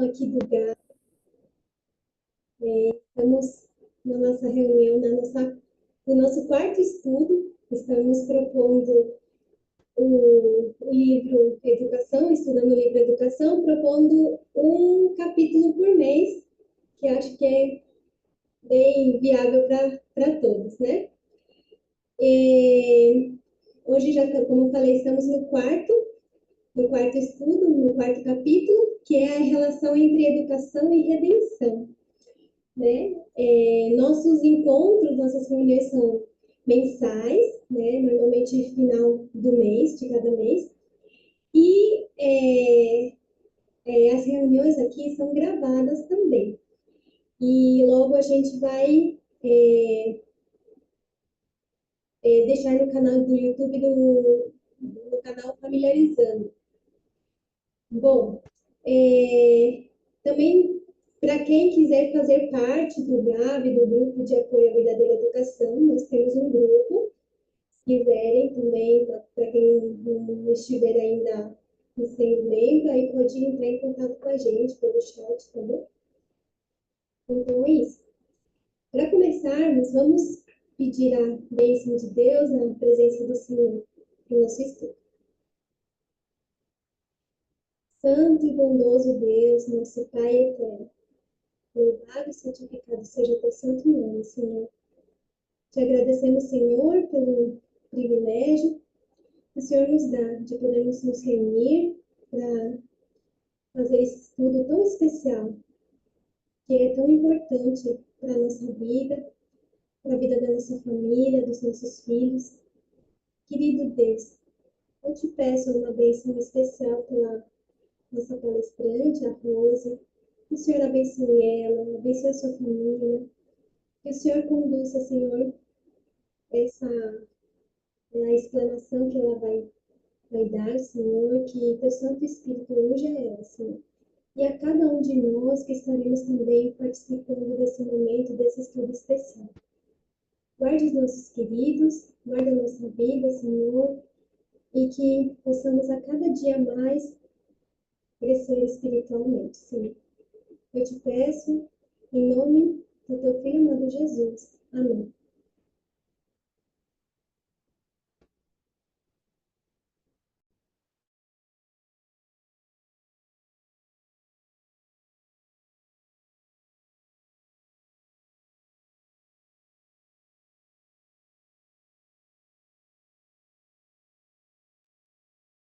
aqui do GA. Estamos na nossa reunião, no nosso quarto estudo. Estamos propondo o livro Educação, estudando o livro Educação, propondo um capítulo por mês, que acho que é bem viável para todos, né? E hoje, como eu falei, estamos no quarto estudo, no quarto capítulo, que é a relação entre educação e redenção, né? Nossos encontros, nossas reuniões são mensais, né? Normalmente final do mês, de cada mês, e as reuniões aqui são gravadas também. E logo a gente vai deixar no canal do YouTube, no canal Familiarizando. Bom, também para quem quiser fazer parte do GAV, do Grupo de Apoio à Verdadeira Educação, nós temos um grupo. Se quiserem também, para quem não estiver ainda sendo membro, aí pode entrar em contato com a gente pelo chat, tá bom? Então é isso. Para começarmos, vamos pedir a bênção de Deus, a presença do Senhor no nosso estudo. Santo e bondoso Deus, nosso Pai eterno, louvado e santificado seja teu santo nome, Senhor. Te agradecemos, Senhor, pelo privilégio que o Senhor nos dá de podermos nos reunir para fazer esse estudo tão especial, que é tão importante para a nossa vida, para a vida da nossa família, dos nossos filhos. Querido Deus, eu te peço uma bênção especial pela nossa palestrante, a Rose. Que o Senhor abençoe ela, abençoe a sua família. Que o Senhor conduza, Senhor, a explanação que ela vai dar, Senhor, que teu Santo Espírito use ela, Senhor. E a cada um de nós que estaremos também participando desse momento, desse estudo especial. Guarde os nossos queridos, guarde a nossa vida, Senhor, e que possamos a cada dia mais crescer espiritualmente, Senhor. Eu te peço, em nome do teu Filho amado Jesus. Amém.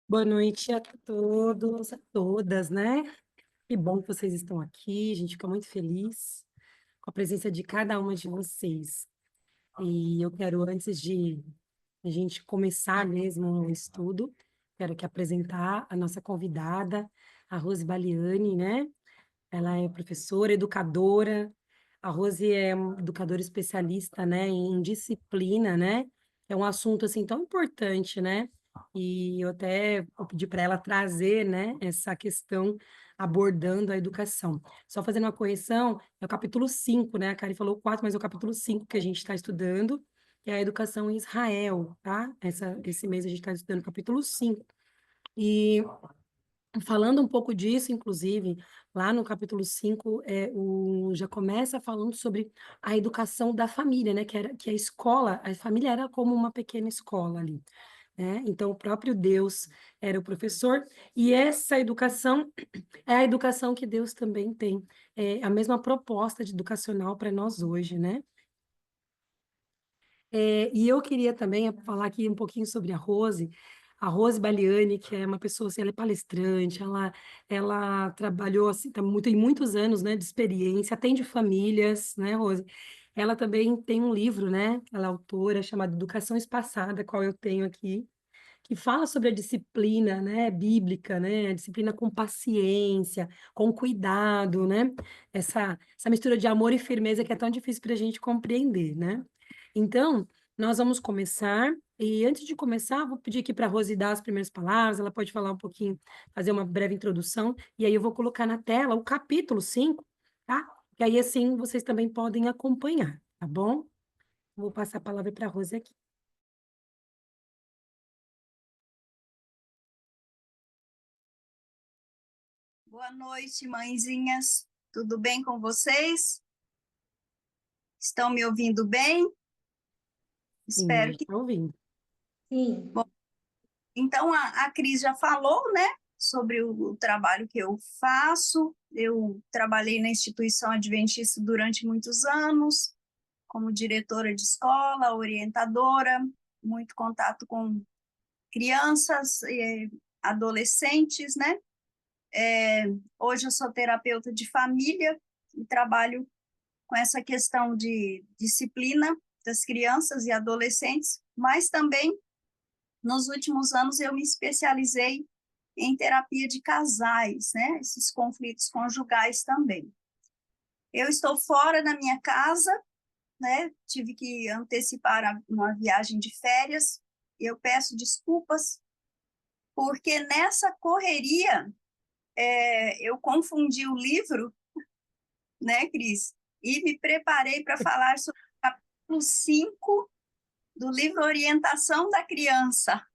Boa noite a todos, a todas, né? Que bom que vocês estão aqui, a gente fica muito feliz com a presença de cada uma de vocês. E eu quero, antes de a gente começar mesmo o estudo, quero aqui apresentar a nossa convidada, a Rose Baliani, né? Ela é professora, educadora. A Rose é uma educadora especialista, né, em disciplina, né? É um assunto assim tão importante, né? E eu até vou pedir para ela trazer, né, essa questão abordando a educação. Só fazendo uma correção, é o capítulo 5, né? A Kari falou 4, mas é o capítulo 5 que a gente está estudando, que é a educação em Israel, tá? Esse mês a gente está estudando o capítulo 5. E falando um pouco disso, inclusive, lá no capítulo 5 já começa falando sobre a educação da família, né? Que a escola, a família era como uma pequena escola ali, né? Então, o próprio Deus era o professor, e essa educação é a educação que Deus também tem, a mesma proposta de educacional para nós hoje, né? E eu queria também falar aqui um pouquinho sobre a Rose Baliani, que é uma pessoa, assim, ela é palestrante, ela trabalhou, assim, tem muitos anos, né, de experiência, atende famílias, né, Rose? Ela também tem um livro, né, ela é autora, chamado Educação Espaçada, qual eu tenho aqui, que fala sobre a disciplina, né, bíblica, né, a disciplina com paciência, com cuidado, né, essa mistura de amor e firmeza que é tão difícil para a gente compreender, né? Então, nós vamos começar, e antes de começar, vou pedir aqui para a Rose dar as primeiras palavras, ela pode falar um pouquinho, fazer uma breve introdução, e aí eu vou colocar na tela o capítulo 5, tá? Que aí assim vocês também podem acompanhar, tá bom? Vou passar a palavra para a Rose aqui. Boa Boa noite, mãezinhas. Tudo bem com vocês? Estão me ouvindo bem? Sim, Espero que. está ouvindo. Sim. Bom, então, a Cris já falou, né, sobre o trabalho que eu faço. Eu trabalhei na instituição adventista durante muitos anos, como diretora de escola, orientadora, muito contato com crianças e adolescentes, né? Hoje eu sou terapeuta de família e trabalho com essa questão de disciplina das crianças e adolescentes, mas também, nos últimos anos, eu me especializei em terapia de casais, né? Esses conflitos conjugais também. Eu estou fora da minha casa, né? Tive que antecipar uma viagem de férias. Eu peço desculpas, porque nessa correria eu confundi o livro, né, Cris? E me preparei para falar sobre o capítulo 5 do livro Orientação da Criança.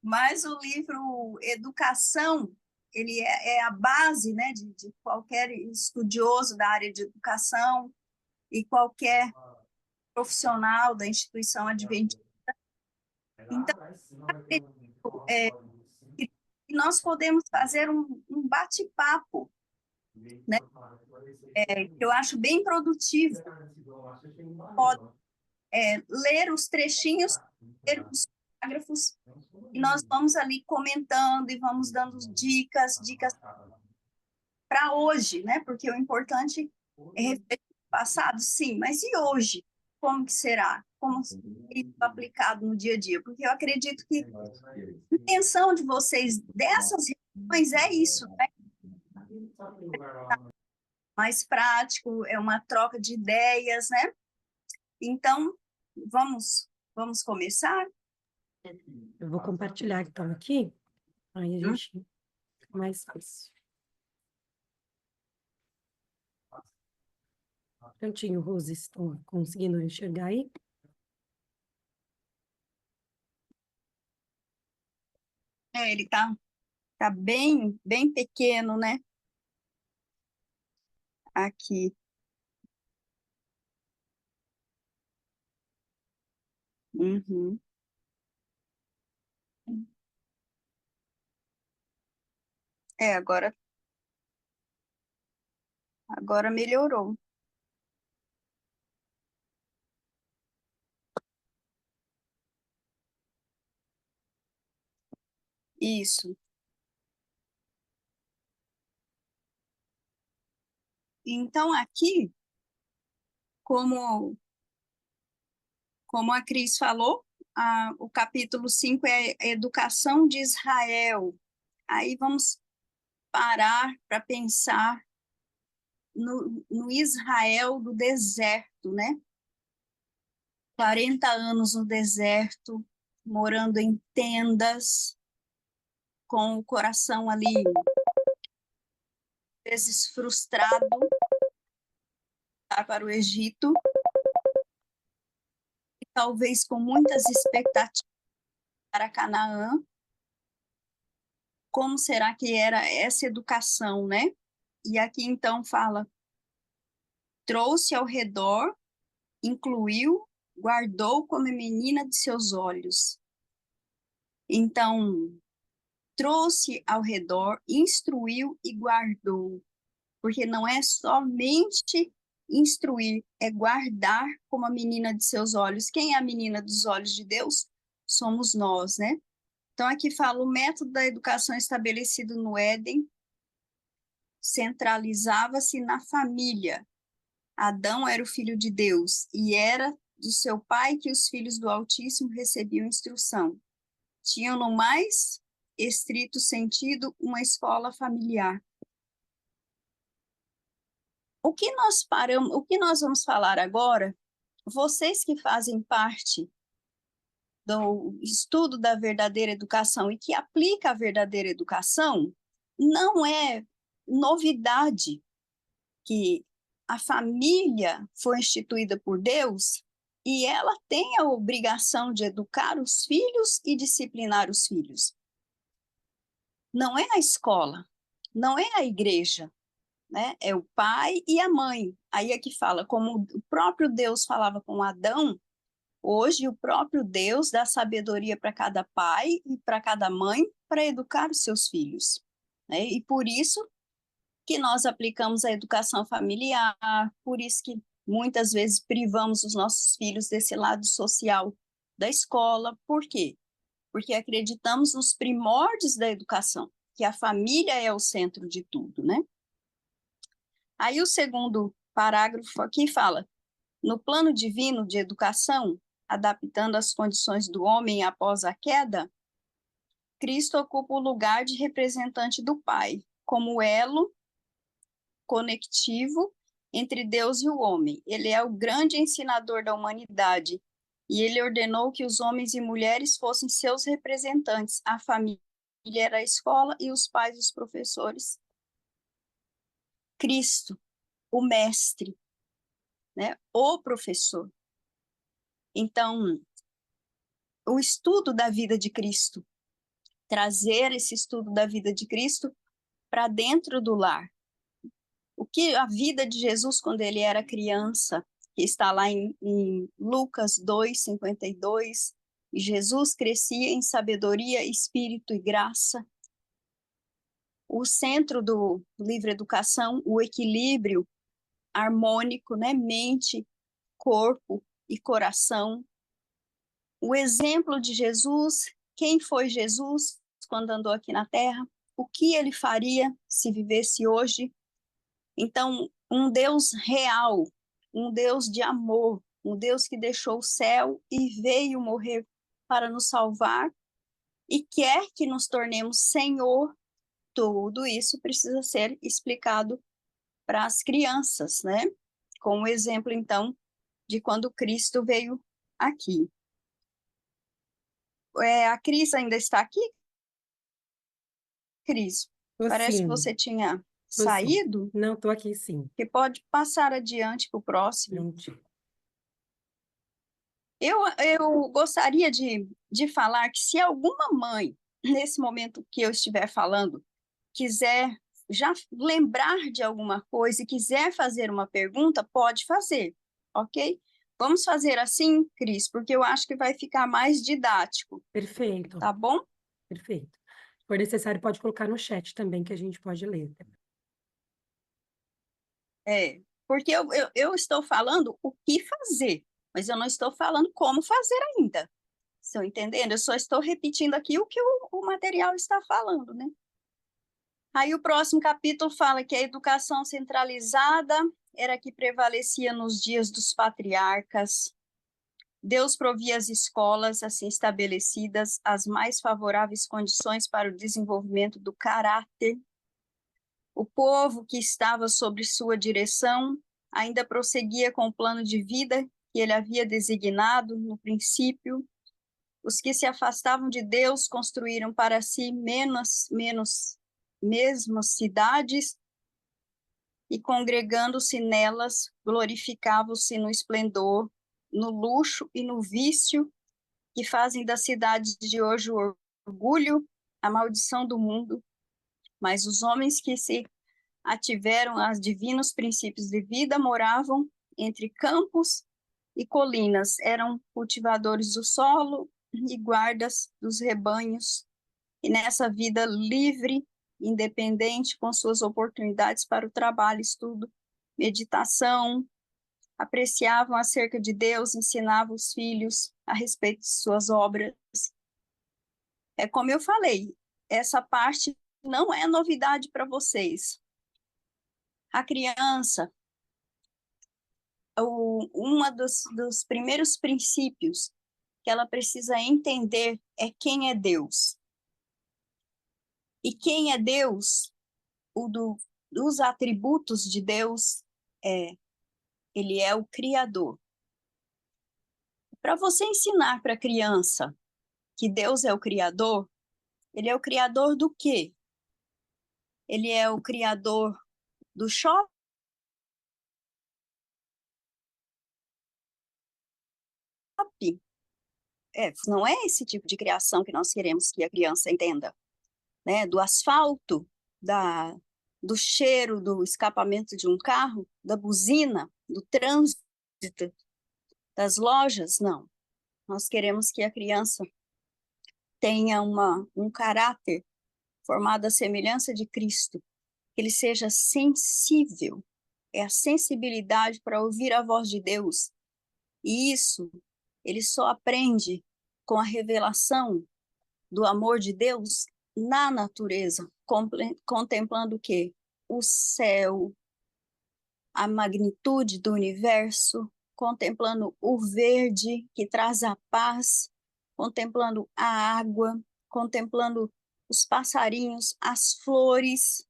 Mas o livro Educação, ele é a base, né, de qualquer estudioso da área de educação e qualquer profissional da instituição adventista. Então, acredito, que nós podemos fazer um bate-papo, né, que eu acho bem produtivo. Pode ler os trechinhos, ler os parágrafos, e nós vamos ali comentando e vamos dando dicas para hoje, né? Porque o importante é refletir o passado, sim, mas e hoje? Como que será? Como isso é aplicado no dia a dia? Porque eu acredito que a intenção de vocês dessas reuniões é isso, né? Mais prático, é uma troca de ideias, né? Então, vamos começar? Eu vou compartilhar então aqui, aí a gente fica mais fácil. Prontinho, Rose, estão conseguindo enxergar aí? Ele tá bem pequeno, né? Aqui. Uhum. Agora melhorou. Isso. Então, aqui, como, como a Cris falou, o capítulo 5 é a Educação de Israel. Aí vamos parar para pensar no Israel do deserto, né? 40 anos no deserto, morando em tendas, com o coração ali, às vezes frustrado, para o Egito, e talvez com muitas expectativas para Canaã. Como será que era essa educação, né? E aqui então fala: trouxe ao redor, incluiu, guardou como menina de seus olhos. Então, trouxe ao redor, instruiu e guardou, porque não é somente instruir, é guardar como a menina de seus olhos. Quem é a menina dos olhos de Deus? Somos nós, né? Então, aqui fala o método da educação estabelecido no Éden centralizava-se na família. Adão era o filho de Deus e era do seu pai que os filhos do Altíssimo recebiam instrução. Tinham, no mais estrito sentido, uma escola familiar. O que nós vamos falar agora, vocês que fazem parte do estudo da verdadeira educação e que aplica a verdadeira educação, não é novidade que a família foi instituída por Deus e ela tem a obrigação de educar os filhos e disciplinar os filhos. Não é a escola. não é a igreja, né? É o pai e a mãe. Aí é que fala, como o próprio Deus falava com Adão, hoje o próprio Deus dá sabedoria para cada pai e para cada mãe para educar os seus filhos, né? E por isso que nós aplicamos a educação familiar, por isso que muitas vezes privamos os nossos filhos desse lado social da escola. Por quê? Porque acreditamos nos primórdios da educação, que a família é o centro de tudo, né? Aí o segundo parágrafo aqui fala: no plano divino de educação, adaptando as condições do homem após a queda, Cristo ocupa o lugar de representante do Pai, como elo conectivo entre Deus e o homem. Ele é o grande ensinador da humanidade e ele ordenou que os homens e mulheres fossem seus representantes. A família era a escola e os pais os professores. Cristo, o mestre, né? O professor. Então, o estudo da vida de Cristo, trazer esse estudo da vida de Cristo para dentro do lar. O que a vida de Jesus quando ele era criança, que está lá em Lucas 2:52, e Jesus crescia em sabedoria, espírito e graça. O centro do livre educação, o equilíbrio harmônico, né? Mente, corpo e coração. O exemplo de Jesus, quem foi Jesus quando andou aqui na Terra, o que ele faria se vivesse hoje. Então, um Deus real, um Deus de amor, um Deus que deixou o céu e veio morrer para nos salvar e quer que nos tornemos Senhor, tudo isso precisa ser explicado para as crianças, né? Com o exemplo, então, de quando Cristo veio aqui. A Cris ainda está aqui? Cris, Tô parece que sim, você tinha tô sim. saído, Não, tô aqui sim. que pode passar adiante para o próximo. Pronto. Eu gostaria de falar que se alguma mãe, nesse momento que eu estiver falando, quiser já lembrar de alguma coisa e quiser fazer uma pergunta, pode fazer, ok? Vamos fazer assim, Cris, porque eu acho que vai ficar mais didático, Perfeito, tá bom? perfeito. Se for necessário, pode colocar no chat também, que a gente pode ler. É, porque eu estou falando o que fazer, mas eu não estou falando como fazer ainda. Estão entendendo? Eu só estou repetindo aqui o que o material está falando, né? Aí o próximo capítulo fala que a educação centralizada era a que prevalecia nos dias dos patriarcas. Deus provia as escolas assim estabelecidas as mais favoráveis condições para o desenvolvimento do caráter. O povo que estava sob sua direção ainda prosseguia com o plano de vida que ele havia designado no princípio. Os que se afastavam de Deus construíram para si mesmas cidades e, congregando-se nelas, glorificavam-se no esplendor, no luxo e no vício que fazem das cidades de hoje o orgulho, a maldição do mundo. Mas os homens que se ativeram aos divinos princípios de vida moravam entre campos e colinas, eram cultivadores do solo e guardas dos rebanhos, e nessa vida livre, independente, com suas oportunidades para o trabalho, estudo, meditação, apreciavam acerca de Deus, ensinavam os filhos a respeito de suas obras. É como eu falei, essa parte não é novidade para vocês. A criança, uma dos primeiros princípios que ela precisa entender é quem é Deus. E quem é Deus, dos atributos de Deus, ele é o Criador. Para você ensinar para a criança que Deus é o Criador, ele é o Criador do quê? Ele é o Criador do shopping? Não é esse tipo de criação que nós queremos que a criança entenda, né? Do asfalto, do cheiro do escapamento de um carro, da buzina, do trânsito, das lojas, não. Nós queremos que a criança tenha um caráter formado à semelhança de Cristo, que ele seja sensível, é a sensibilidade para ouvir a voz de Deus. E isso ele só aprende com a revelação do amor de Deus na natureza, contemplando o quê? O céu, a magnitude do universo, contemplando o verde que traz a paz, contemplando a água, contemplando os passarinhos, as flores.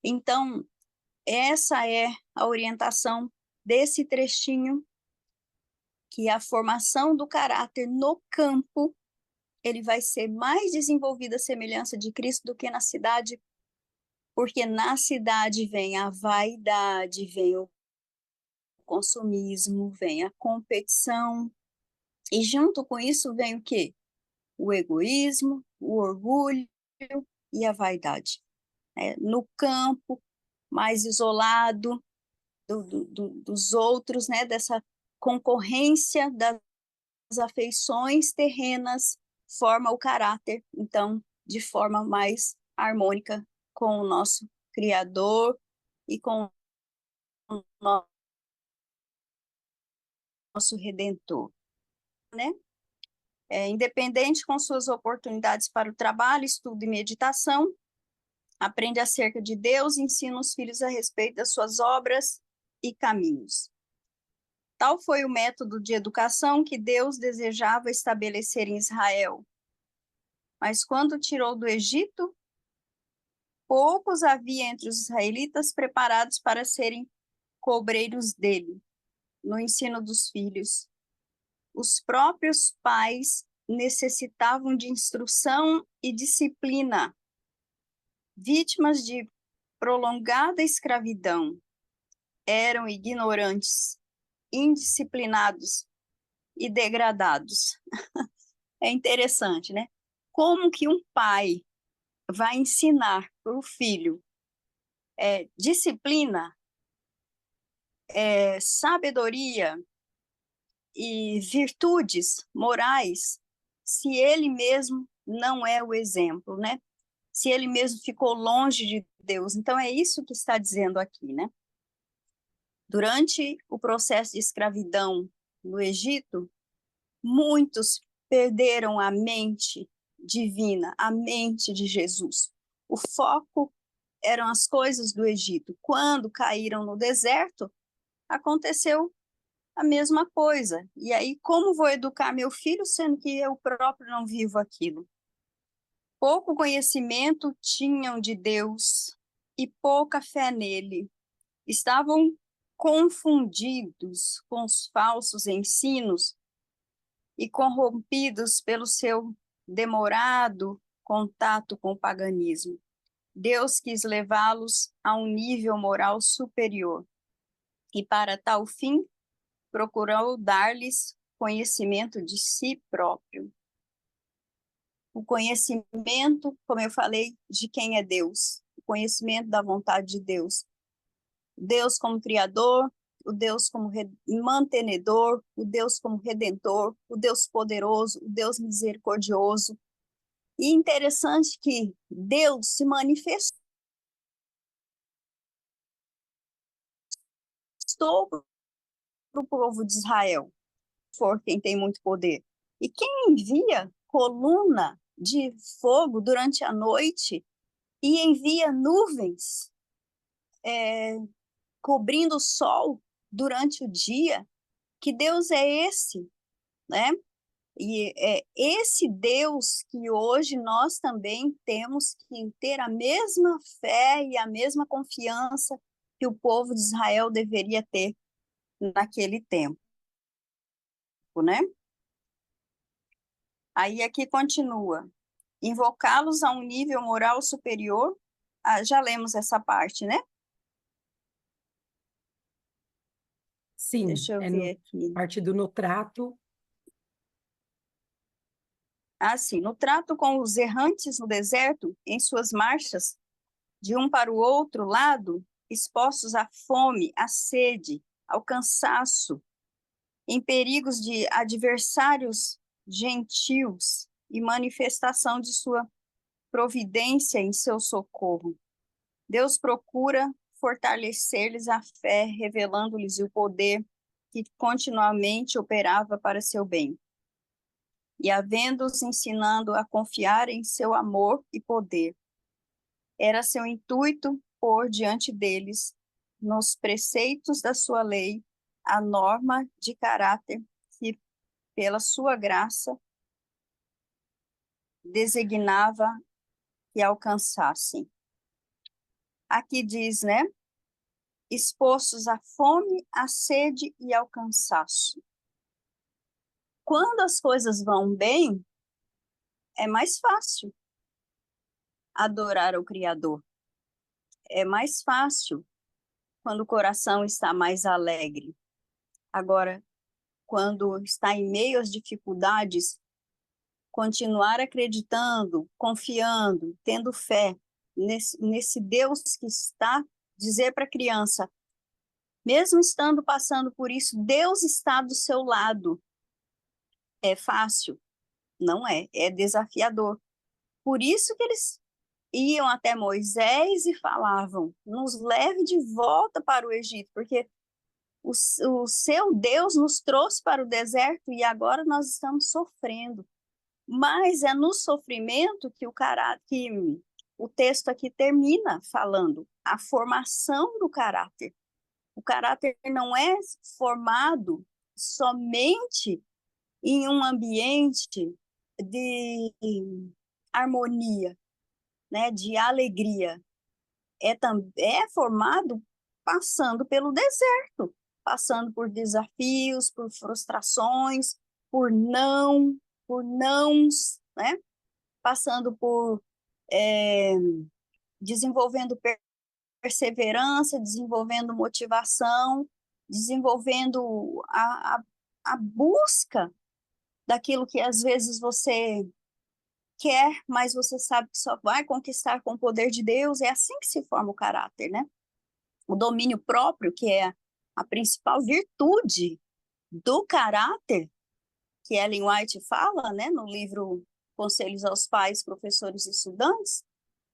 Então, essa é a orientação desse trechinho, que a formação do caráter no campo, ele vai ser mais desenvolvida à semelhança de Cristo do que na cidade, porque na cidade vem a vaidade, vem o consumismo, vem a competição, e junto com isso vem o quê? O egoísmo, o orgulho e a vaidade. No campo, mais isolado dos outros, né? Dessa concorrência das afeições terrenas, forma o caráter, então, de forma mais harmônica com o nosso Criador e com o nosso Redentor, né? Independente com suas oportunidades para o trabalho, estudo e meditação, aprende acerca de Deus e ensina os filhos a respeito das suas obras e caminhos. Tal foi o método de educação que Deus desejava estabelecer em Israel. Mas quando tirou do Egito, poucos havia entre os israelitas preparados para serem cobreiros dele, no ensino dos filhos. Os próprios pais necessitavam de instrução e disciplina. Vítimas de prolongada escravidão, eram ignorantes, indisciplinados e degradados. É interessante, né? Como que um pai vai ensinar para o filho disciplina, sabedoria e virtudes morais, se ele mesmo não é o exemplo, né? Se ele mesmo ficou longe de Deus. Então, é isso que está dizendo aqui, né? Durante o processo de escravidão no Egito, muitos perderam a mente divina, a mente de Jesus. O foco eram as coisas do Egito. Quando caíram no deserto, aconteceu a mesma coisa. E aí, como vou educar meu filho, sendo que eu próprio não vivo aquilo? Pouco conhecimento tinham de Deus e pouca fé nele. Estavam confundidos com os falsos ensinos e corrompidos pelo seu demorado contato com o paganismo. Deus quis levá-los a um nível moral superior e, para tal fim, procurou dar-lhes conhecimento de si próprio. O conhecimento, como eu falei, de quem é Deus, o conhecimento da vontade de Deus. Deus como Criador, o Deus como mantenedor, o Deus como Redentor, o Deus poderoso, o Deus misericordioso. E interessante que Deus se manifestou para o povo de Israel, for quem tem muito poder. E quem envia coluna de fogo durante a noite e envia nuvens cobrindo o sol durante o dia, que Deus é esse, né? E é esse Deus que hoje nós também temos que ter a mesma fé e a mesma confiança que o povo de Israel deveria ter naquele tempo, né? Aí aqui continua. Invocá-los a um nível moral superior. Já lemos essa parte, né? Sim, Deixa eu é ver aqui. parte do no trato. Assim, no trato com os errantes no deserto, em suas marchas, de um para o outro lado, expostos à fome, à sede, ao cansaço, em perigos de adversários gentios e manifestação de sua providência em seu socorro. Deus procura fortalecer-lhes a fé, revelando-lhes o poder que continuamente operava para seu bem. E havendo-os ensinando a confiar em seu amor e poder, era seu intuito pôr diante deles, nos preceitos da sua lei, a norma de caráter que, pela sua graça, designava que alcançassem. Aqui diz, né? Expostos à fome, à sede e ao cansaço. Quando as coisas vão bem, é mais fácil adorar o Criador. É mais fácil quando o coração está mais alegre. Agora, quando está em meio às dificuldades, continuar acreditando, confiando, tendo fé nesse Deus que está, dizer para a criança, mesmo estando passando por isso, Deus está do seu lado. É fácil? Não é, é desafiador. Por isso que eles iam até Moisés e falavam, nos leve de volta para o Egito, porque o seu Deus nos trouxe para o deserto e agora nós estamos sofrendo. Mas é no sofrimento que o texto aqui termina falando, a formação do caráter. O caráter não é formado somente em um ambiente de harmonia, né, de alegria. É formado passando pelo deserto, passando por desafios, por frustrações, por nãos, né? Passando por desenvolvendo perseverança, desenvolvendo motivação, desenvolvendo a busca daquilo que às vezes você quer, mas você sabe que só vai conquistar com o poder de Deus. É assim que se forma o caráter, né? O domínio próprio, que é a principal virtude do caráter, que Ellen White fala, né, no livro Conselhos aos Pais, Professores e Estudantes,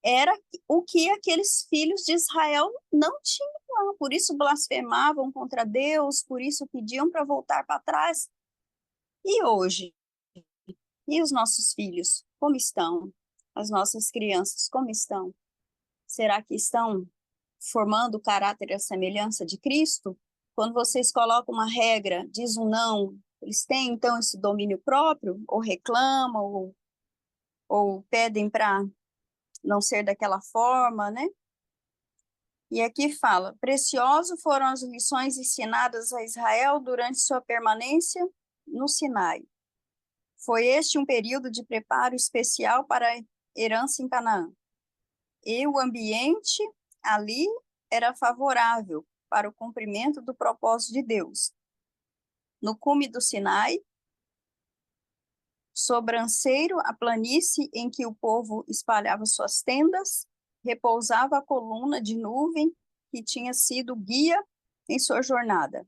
era o que aqueles filhos de Israel não tinham lá. Por isso blasfemavam contra Deus, por isso pediam para voltar para trás. E hoje? E os nossos filhos, como estão? As nossas crianças, como estão? Será que estão formando o caráter e a semelhança de Cristo? Quando vocês colocam uma regra, diz um não, eles têm então esse domínio próprio? Ou reclamam, ou pedem para não ser daquela forma, né? E aqui fala, precioso foram as lições ensinadas a Israel durante sua permanência no Sinai. Foi este um período de preparo especial para a herança em Canaã. E o ambiente ali era favorável para o cumprimento do propósito de Deus. No cume do Sinai, sobranceiro, a planície em que o povo espalhava suas tendas, repousava a coluna de nuvem que tinha sido guia em sua jornada.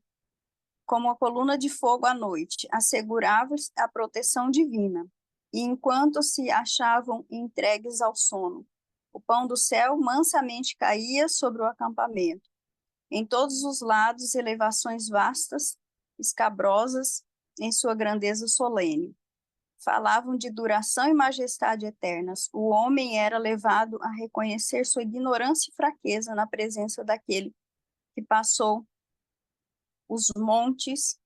Como a coluna de fogo à noite, assegurava a proteção divina. E enquanto se achavam entregues ao sono, o pão do céu mansamente caía sobre o acampamento. Em todos os lados, elevações vastas, escabrosas, em sua grandeza solene. Falavam de duração e majestade eternas. O homem era levado a reconhecer sua ignorância e fraqueza na presença daquele que passou os montes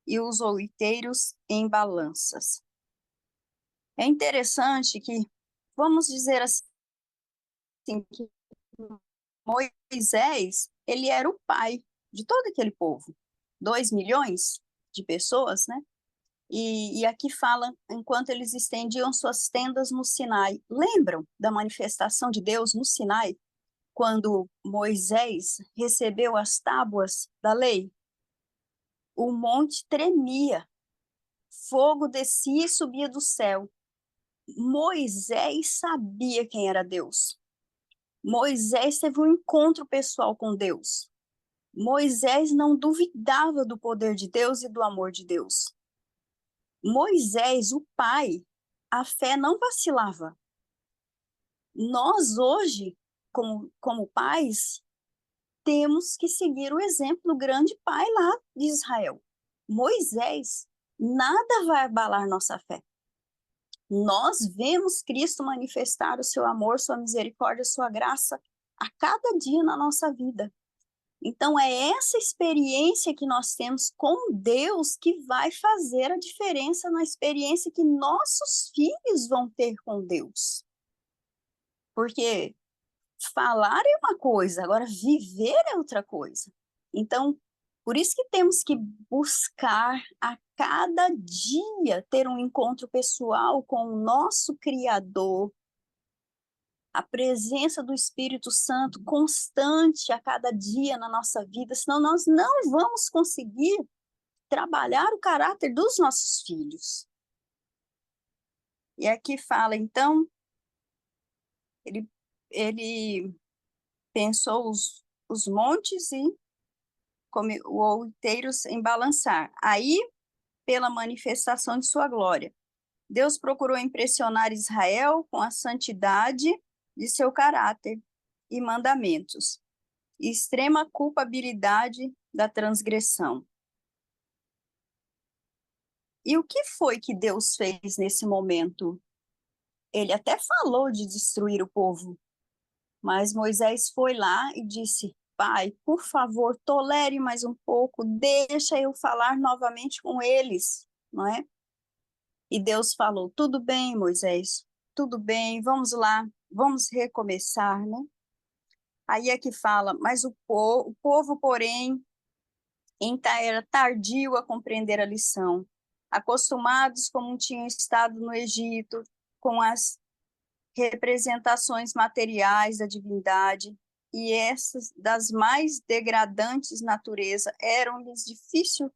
e os outeiros em balanças. É interessante que, vamos dizer assim, que Moisés, ele era o pai de todo aquele povo. 2 milhões de pessoas, né? E aqui fala, enquanto eles estendiam suas tendas no Sinai. Lembram da manifestação de Deus no Sinai? Quando Moisés recebeu as tábuas da lei? O monte tremia, fogo descia e subia do céu. Moisés sabia quem era Deus. Moisés teve um encontro pessoal com Deus. Moisés não duvidava do poder de Deus e do amor de Deus. Moisés, o pai, a fé não vacilava. Nós hoje, como pais, temos que seguir o exemplo do grande pai lá de Israel. Moisés, nada vai abalar nossa fé. Nós vemos Cristo manifestar o seu amor, sua misericórdia, sua graça a cada dia na nossa vida. Então, é essa experiência que nós temos com Deus que vai fazer a diferença na experiência que nossos filhos vão ter com Deus. Porque falar é uma coisa, agora viver é outra coisa. Então, por isso que temos que buscar a cada dia ter um encontro pessoal com o nosso Criador, a presença do Espírito Santo constante a cada dia na nossa vida, senão nós não vamos conseguir trabalhar o caráter dos nossos filhos. E aqui fala, então, ele pensou os montes e outeiros em balançar. Aí, pela manifestação de sua glória, Deus procurou impressionar Israel com a santidade de seu caráter e mandamentos, e extrema culpabilidade da transgressão. E o que foi que Deus fez nesse momento? Ele até falou de destruir o povo, mas Moisés foi lá e disse: Pai, por favor, tolere mais um pouco, deixa eu falar novamente com eles, não é? E Deus falou: tudo bem, Moisés, tudo bem, vamos lá, vamos recomeçar, né? Aí é que fala, mas o povo, porém, era tardio a compreender a lição. Acostumados como tinham estado no Egito, com as representações materiais da divindade, e essas das mais degradantes natureza, eram-lhes difícil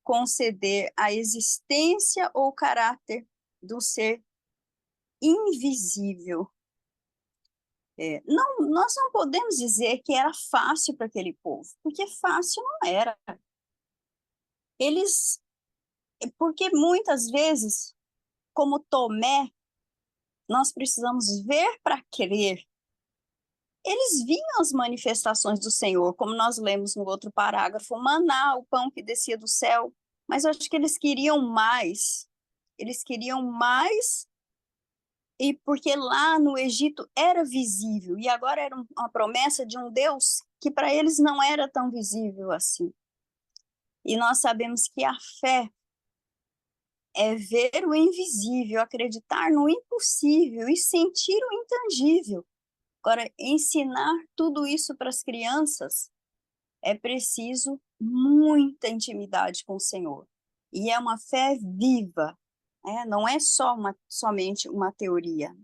conceder a existência ou caráter do ser invisível. Nós não podemos dizer que era fácil para aquele povo, porque fácil não era. Porque muitas vezes, como Tomé, nós precisamos ver para crer. Eles viam as manifestações do Senhor, como nós lemos no outro parágrafo, o maná, o pão que descia do céu, mas eu acho que eles queriam mais. Eles queriam mais, e porque lá no Egito era visível, e agora era uma promessa de um Deus que para eles não era tão visível assim. E nós sabemos que a fé é ver o invisível, acreditar no impossível e sentir o intangível. Agora, ensinar tudo isso para as crianças é preciso muita intimidade com o Senhor. E é uma fé viva, né? Não é somente uma teoria.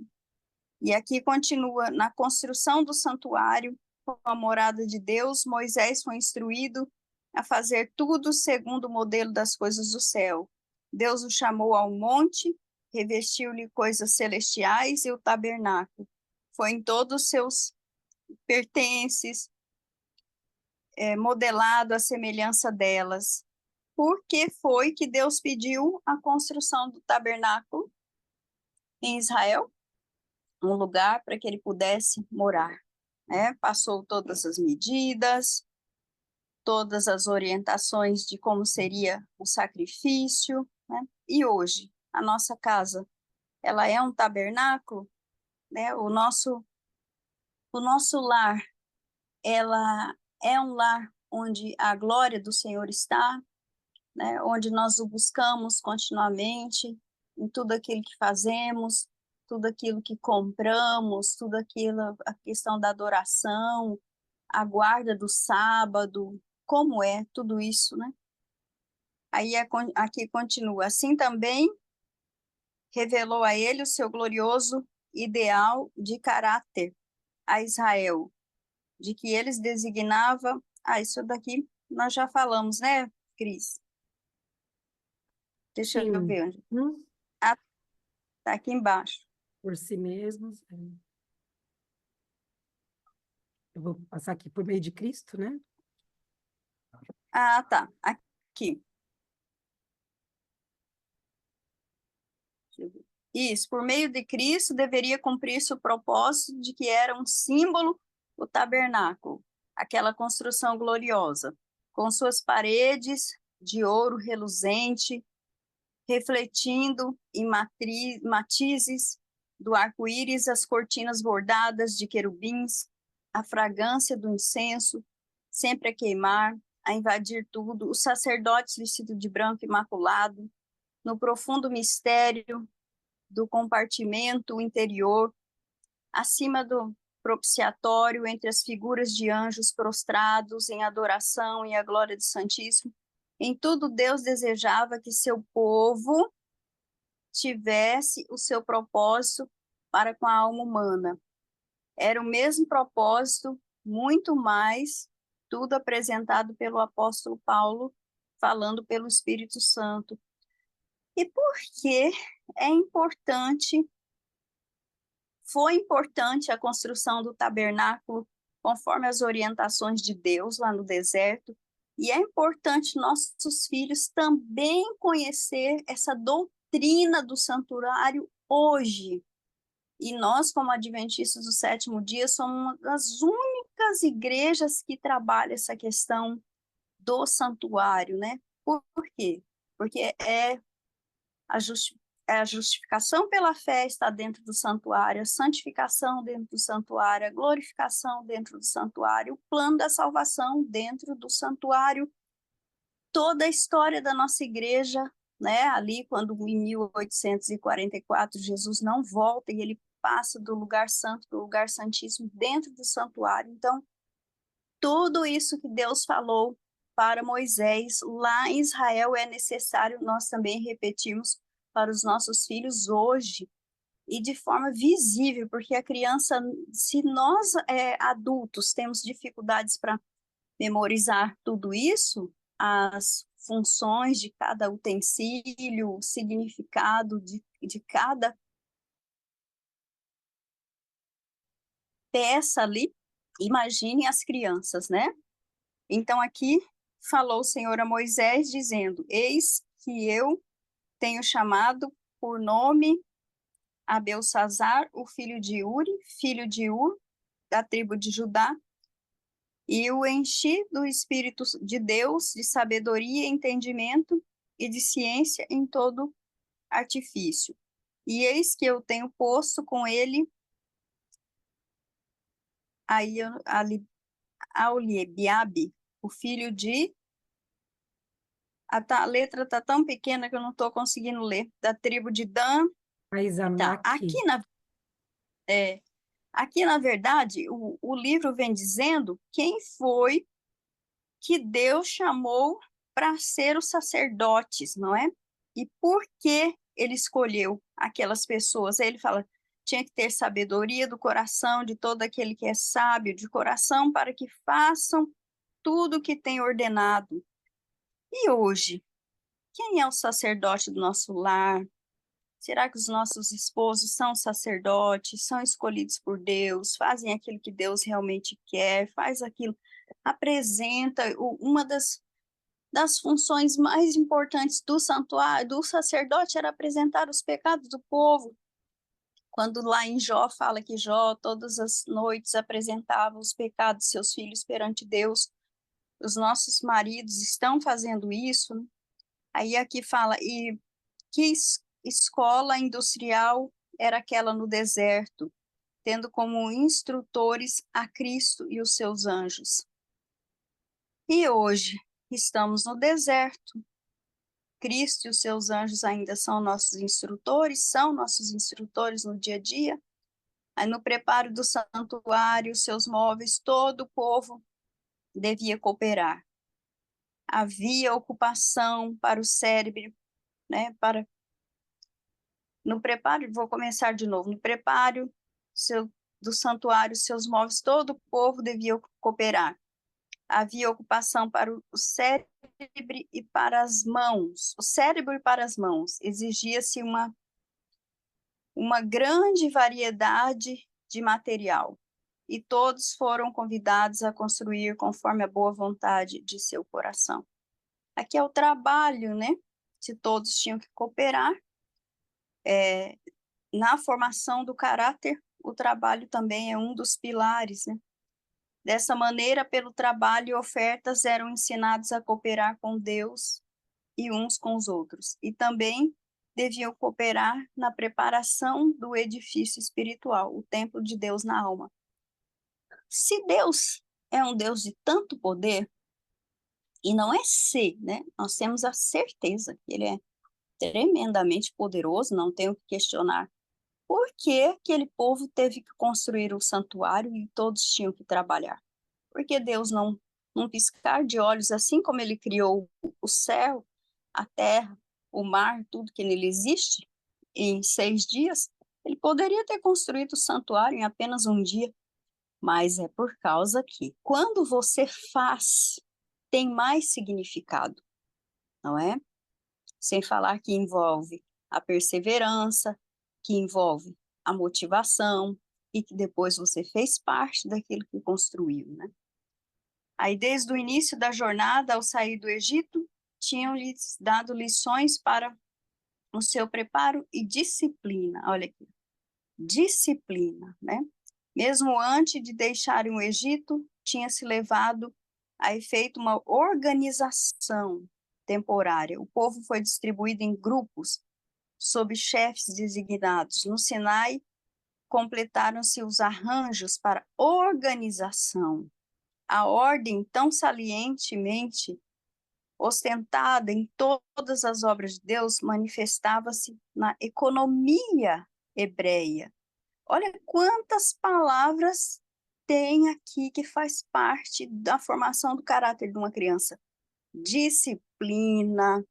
E aqui continua, na construção do santuário, com a morada de Deus, Moisés foi instruído a fazer tudo segundo o modelo das coisas do céu. Deus o chamou ao monte, revestiu-lhe coisas celestiais e o tabernáculo. Foi em todos os seus pertences, modelado à semelhança delas. Por que foi que Deus pediu a construção do tabernáculo em Israel? Um lugar para que ele pudesse morar, né? Passou todas as medidas, todas as orientações de como seria o sacrifício, né? E hoje, a nossa casa, ela é um tabernáculo, né? O nosso lar, ela é um lar onde a glória do Senhor está, né? Onde nós o buscamos continuamente em tudo aquilo que fazemos, tudo aquilo que compramos, tudo aquilo, a questão da adoração, a guarda do sábado, como é tudo isso, né? Aí aqui continua, assim também revelou a ele o seu glorioso ideal de caráter a Israel, de que eles designavam, isso daqui nós já falamos, né, Cris? Deixa eu Sim. ver onde. Está aqui embaixo. Por si mesmos. Eu vou passar aqui por meio de Cristo, né? Ah, tá. Aqui. Deixa eu ver. Isso, por meio de Cristo deveria cumprir-se o propósito de que era um símbolo o tabernáculo, aquela construção gloriosa, com suas paredes de ouro reluzente, refletindo em matizes do arco-íris as cortinas bordadas de querubins, a fragrância do incenso, sempre a queimar, a invadir tudo, os sacerdotes vestidos de branco imaculado, no profundo mistério do compartimento interior, acima do propiciatório, entre as figuras de anjos prostrados em adoração e a glória do Santíssimo. Em tudo, Deus desejava que seu povo tivesse o seu propósito para com a alma humana. Era o mesmo propósito, muito mais, tudo apresentado pelo apóstolo Paulo, falando pelo Espírito Santo. E por que é importante, foi importante a construção do tabernáculo conforme as orientações de Deus lá no deserto, e é importante nossos filhos também conhecer essa doutrina do santuário hoje. E nós, como adventistas do sétimo dia, somos uma das únicas igrejas que trabalha essa questão do santuário, né? Por quê? Porque a justificação pela fé está dentro do santuário, a santificação dentro do santuário, a glorificação dentro do santuário, o plano da salvação dentro do santuário, toda a história da nossa igreja, né? Ali, quando em 1844 Jesus não volta e ele passa do lugar santo para o lugar santíssimo dentro do santuário. Então, tudo isso que Deus falou para Moisés lá em Israel é necessário nós também repetirmos para os nossos filhos hoje e de forma visível, porque a criança, se nós adultos temos dificuldades para memorizar tudo isso, as funções de cada utensílio, o significado de cada peça ali, imagine as crianças, né? Então aqui falou o Senhor a Moisés dizendo: eis que eu tenho chamado por nome a Belsazar, o filho de Uri, filho de Ur, da tribo de Judá, e o enchi do Espírito de Deus, de sabedoria, entendimento e de ciência em todo artifício. E eis que eu tenho posto com ele Aholiabe, o filho de... A letra está tão pequena que eu não estou conseguindo ler. Da tribo de Dan. Tá, Aizamaque. aqui, na verdade, o livro vem dizendo quem foi que Deus chamou para ser os sacerdotes, não é? E por que ele escolheu aquelas pessoas? Aí ele fala, tinha que ter sabedoria do coração de todo aquele que é sábio de coração para que façam tudo o que tem ordenado. E hoje, quem é o sacerdote do nosso lar? Será que os nossos esposos são sacerdotes, são escolhidos por Deus, fazem aquilo que Deus realmente quer, faz aquilo, apresenta uma das funções mais importantes do santuário, do sacerdote, era apresentar os pecados do povo. Quando lá em Jó fala que Jó todas as noites apresentava os pecados de seus filhos perante Deus, os nossos maridos estão fazendo isso, né? Aí aqui fala, e que escola industrial era aquela no deserto, tendo como instrutores a Cristo e os seus anjos. E hoje estamos no deserto. Cristo e os seus anjos ainda são nossos instrutores no dia a dia. Aí no preparo do santuário, seus móveis, todo o povo devia cooperar. Havia ocupação para o cérebro, né, no preparo, vou começar de novo, no preparo do santuário, seus móveis, todo o povo devia cooperar. Havia ocupação para o cérebro e para as mãos. O cérebro e para as mãos. Exigia-se uma uma grande variedade de material, e todos foram convidados a construir conforme a boa vontade de seu coração. Aqui é o trabalho, né? Se todos tinham que cooperar. Na formação do caráter, o trabalho também é um dos pilares, né? Dessa maneira, pelo trabalho, ofertas eram ensinados a cooperar com Deus e uns com os outros, e também deviam cooperar na preparação do edifício espiritual, o templo de Deus na alma. Se Deus é um Deus de tanto poder, e não é se, né? Nós temos a certeza que ele é tremendamente poderoso, não tenho que questionar por que aquele povo teve que construir o santuário e todos tinham que trabalhar. Porque Deus não, num piscar de olhos, assim como ele criou o céu, a terra, o mar, tudo que nele existe, em 6 dias, ele poderia ter construído o santuário em apenas um dia, mas é por causa que quando você faz, tem mais significado, não é? Sem falar que envolve a perseverança, que envolve a motivação, e que depois você fez parte daquilo que construiu, né? Aí, desde o início da jornada, ao sair do Egito, tinham-lhes dado lições para o seu preparo e disciplina. Olha aqui, disciplina, né? Mesmo antes de deixarem o Egito, tinha-se levado a efeito uma organização temporária. O povo foi distribuído em grupos, sob chefes designados. No Sinai, completaram-se os arranjos para organização. A ordem tão salientemente ostentada em todas as obras de Deus manifestava-se na economia hebreia. Olha quantas palavras tem aqui que faz parte da formação do caráter de uma criança. Disciplina,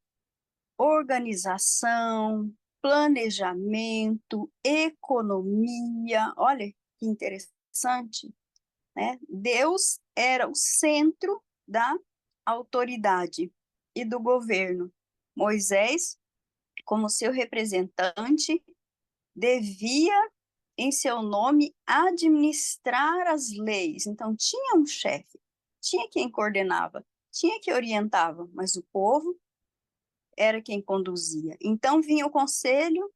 organização, planejamento, economia. Olha que interessante, né? Deus era o centro da autoridade e do governo. Moisés, como seu representante, devia, em seu nome, administrar as leis. Então, tinha um chefe, tinha quem coordenava, tinha quem orientava, mas o povo era quem conduzia. Então, vinha o conselho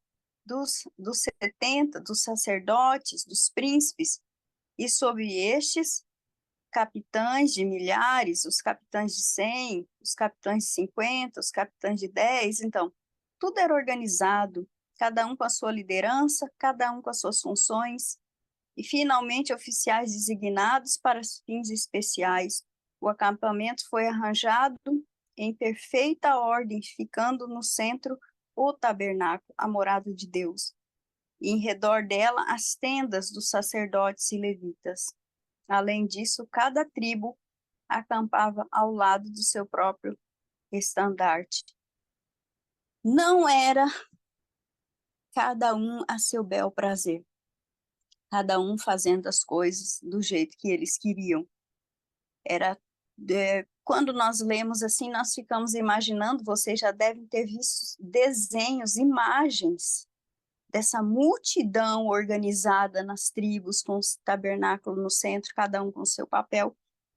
dos 70, dos sacerdotes, dos príncipes, e sobre estes, capitães de milhares, os capitães de 100, os capitães de 50, os capitães de 10. Então, tudo era organizado, cada um com a sua liderança, cada um com as suas funções, e finalmente oficiais designados para fins especiais. O acampamento foi arranjado em perfeita ordem, ficando no centro o tabernáculo, a morada de Deus, e em redor dela as tendas dos sacerdotes e levitas. Além disso, cada tribo acampava ao lado do seu próprio estandarte. Não era cada um a seu bel prazer, cada um fazendo as coisas do jeito que eles queriam. Quando nós lemos assim, nós ficamos imaginando, vocês já devem ter visto desenhos, imagens dessa multidão organizada nas tribos, com o tabernáculo no centro, cada um com seu papel.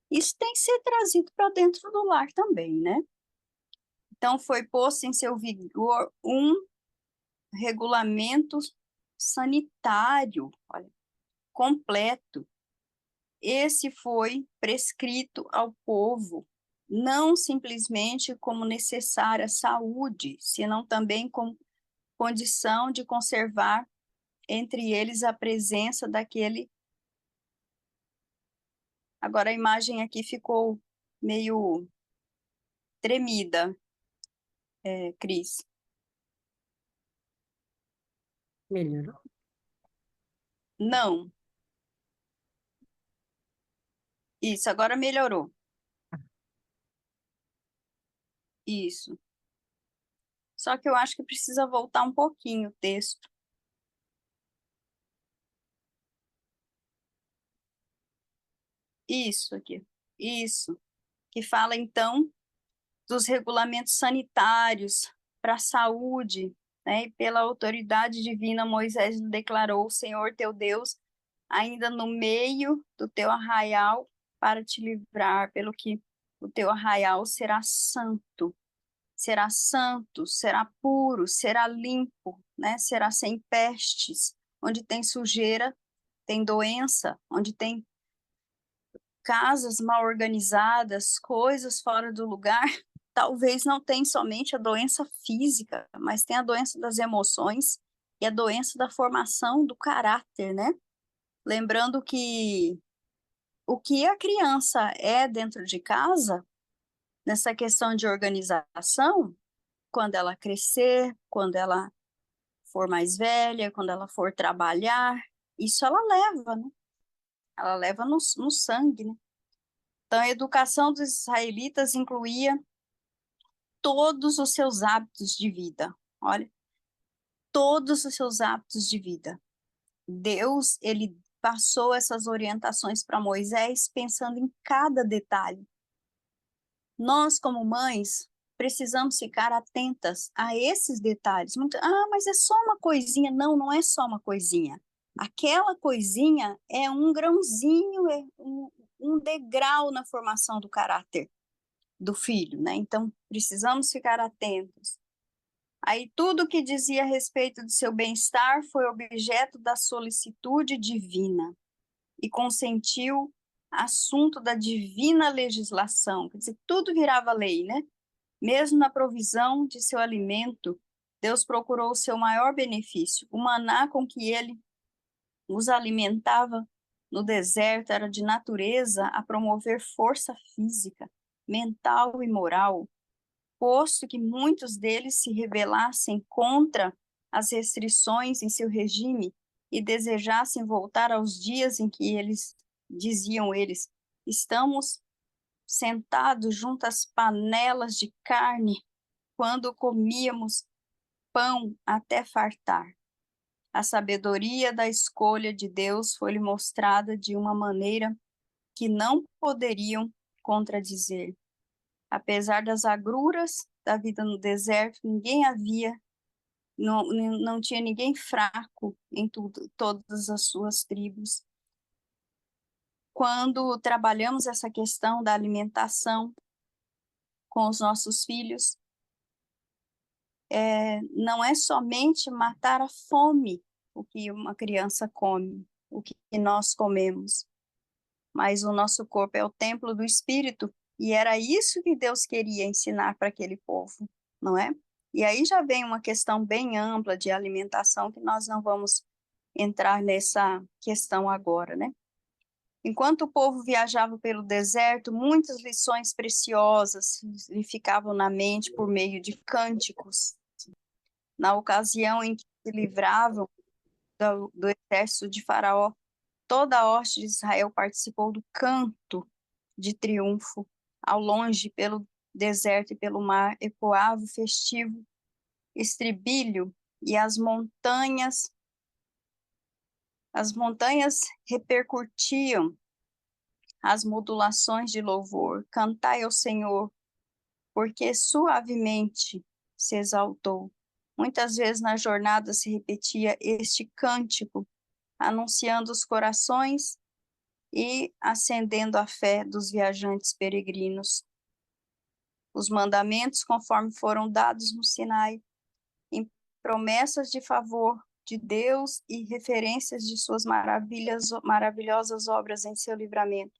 Isso tem que ser trazido para dentro do lar também, né? Então, foi posto em seu vigor um regulamento sanitário, olha, completo. Esse foi prescrito ao povo, não simplesmente como necessária saúde, senão também como condição de conservar entre eles a presença daquele. Agora a imagem aqui ficou meio tremida, Cris. Melhorou? Não. Isso, agora melhorou. Isso. Só que eu acho que precisa voltar um pouquinho o texto. Isso aqui. Isso. Que fala, então, dos regulamentos sanitários para a saúde né? E pela autoridade divina, Moisés lhe declarou: o Senhor teu Deus, ainda no meio do teu arraial, para te livrar, pelo que o teu arraial será santo, será puro, será limpo, né? Será sem pestes. Onde tem sujeira, tem doença. Onde tem casas mal organizadas, coisas fora do lugar, talvez não tenha somente a doença física, mas tem a doença das emoções e a doença da formação do caráter, né? Lembrando que o que a criança é dentro de casa, nessa questão de organização, quando ela crescer, quando ela for mais velha, quando ela for trabalhar, isso ela leva, né? Ela leva no sangue, né? Então, a educação dos israelitas incluía todos os seus hábitos de vida. Olha, todos os seus hábitos de vida. Deus, ele passou essas orientações para Moisés pensando em cada detalhe. Nós, como mães, precisamos ficar atentas a esses detalhes. Mas é só uma coisinha. Não, não é só uma coisinha. Aquela coisinha é um grãozinho, é um degrau na formação do caráter do filho, né? Então, precisamos ficar atentos. Aí, tudo que dizia a respeito de seu bem-estar foi objeto da solicitude divina e consentiu assunto da divina legislação. Quer dizer, tudo virava lei, né? Mesmo na provisão de seu alimento, Deus procurou o seu maior benefício. O maná com que ele os alimentava no deserto era de natureza a promover força física, mental e moral, posto que muitos deles se rebelassem contra as restrições em seu regime e desejassem voltar aos dias em que diziam eles, estamos sentados junto às panelas de carne, quando comíamos pão até fartar. A sabedoria da escolha de Deus foi-lhe mostrada de uma maneira que não poderiam contradizer. Apesar das agruras da vida no deserto, não tinha ninguém fraco em todas as suas tribos. Quando trabalhamos essa questão da alimentação com os nossos filhos, não é somente matar a fome o que uma criança come, o que nós comemos, mas o nosso corpo é o templo do Espírito, e era isso que Deus queria ensinar para aquele povo, não é? E aí já vem uma questão bem ampla de alimentação, que nós não vamos entrar nessa questão agora, né? Enquanto o povo viajava pelo deserto, muitas lições preciosas lhe ficavam na mente por meio de cânticos. Na ocasião em que se livravam do exército de Faraó, toda a hoste de Israel participou do canto de triunfo. Ao longe, pelo deserto e pelo mar, ecoava o festivo estribilho, e as montanhas repercutiam as modulações de louvor. Cantai ao Senhor, porque suavemente se exaltou. Muitas vezes na jornada se repetia este cântico, anunciando os corações e acendendo a fé dos viajantes peregrinos. Os mandamentos, conforme foram dados no Sinai, em promessas de favor de Deus e referências de suas maravilhosas obras em seu livramento,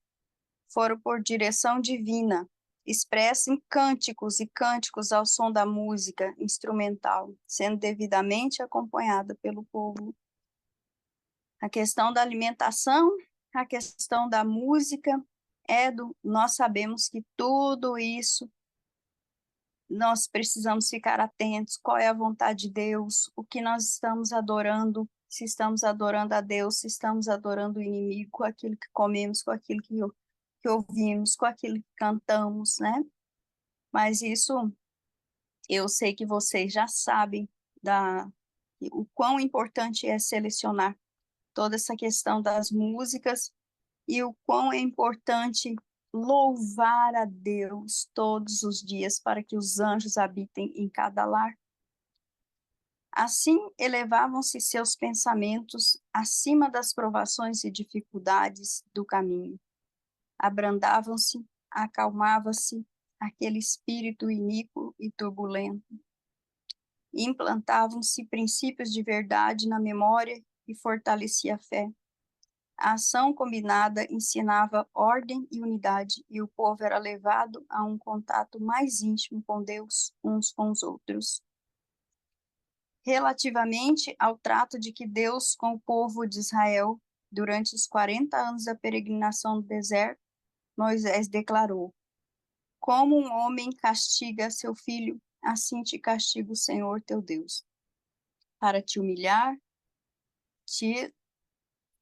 foram por direção divina, expressos em cânticos e cânticos ao som da música instrumental, sendo devidamente acompanhada pelo povo. A questão da alimentação, a questão da música, nós sabemos que tudo isso nós precisamos ficar atentos, qual é a vontade de Deus, o que nós estamos adorando, se estamos adorando a Deus, se estamos adorando o inimigo, com aquilo que comemos, com aquilo que ouvimos, com aquilo que cantamos, né? Mas isso, eu sei que vocês já sabem o quão importante é selecionar toda essa questão das músicas e o quão é importante louvar a Deus todos os dias para que os anjos habitem em cada lar. Assim elevavam-se seus pensamentos acima das provações e dificuldades do caminho. Abrandavam-se, acalmava-se aquele espírito iníquo e turbulento. Implantavam-se princípios de verdade na memória e fortalecia a fé. A ação combinada ensinava ordem e unidade, e o povo era levado a um contato mais íntimo com Deus, uns com os outros. Relativamente ao trato de que Deus com o povo de Israel durante os 40 anos da peregrinação no deserto, Moisés declarou: Como um homem castiga seu filho, assim te castiga o Senhor teu Deus, para te humilhar, te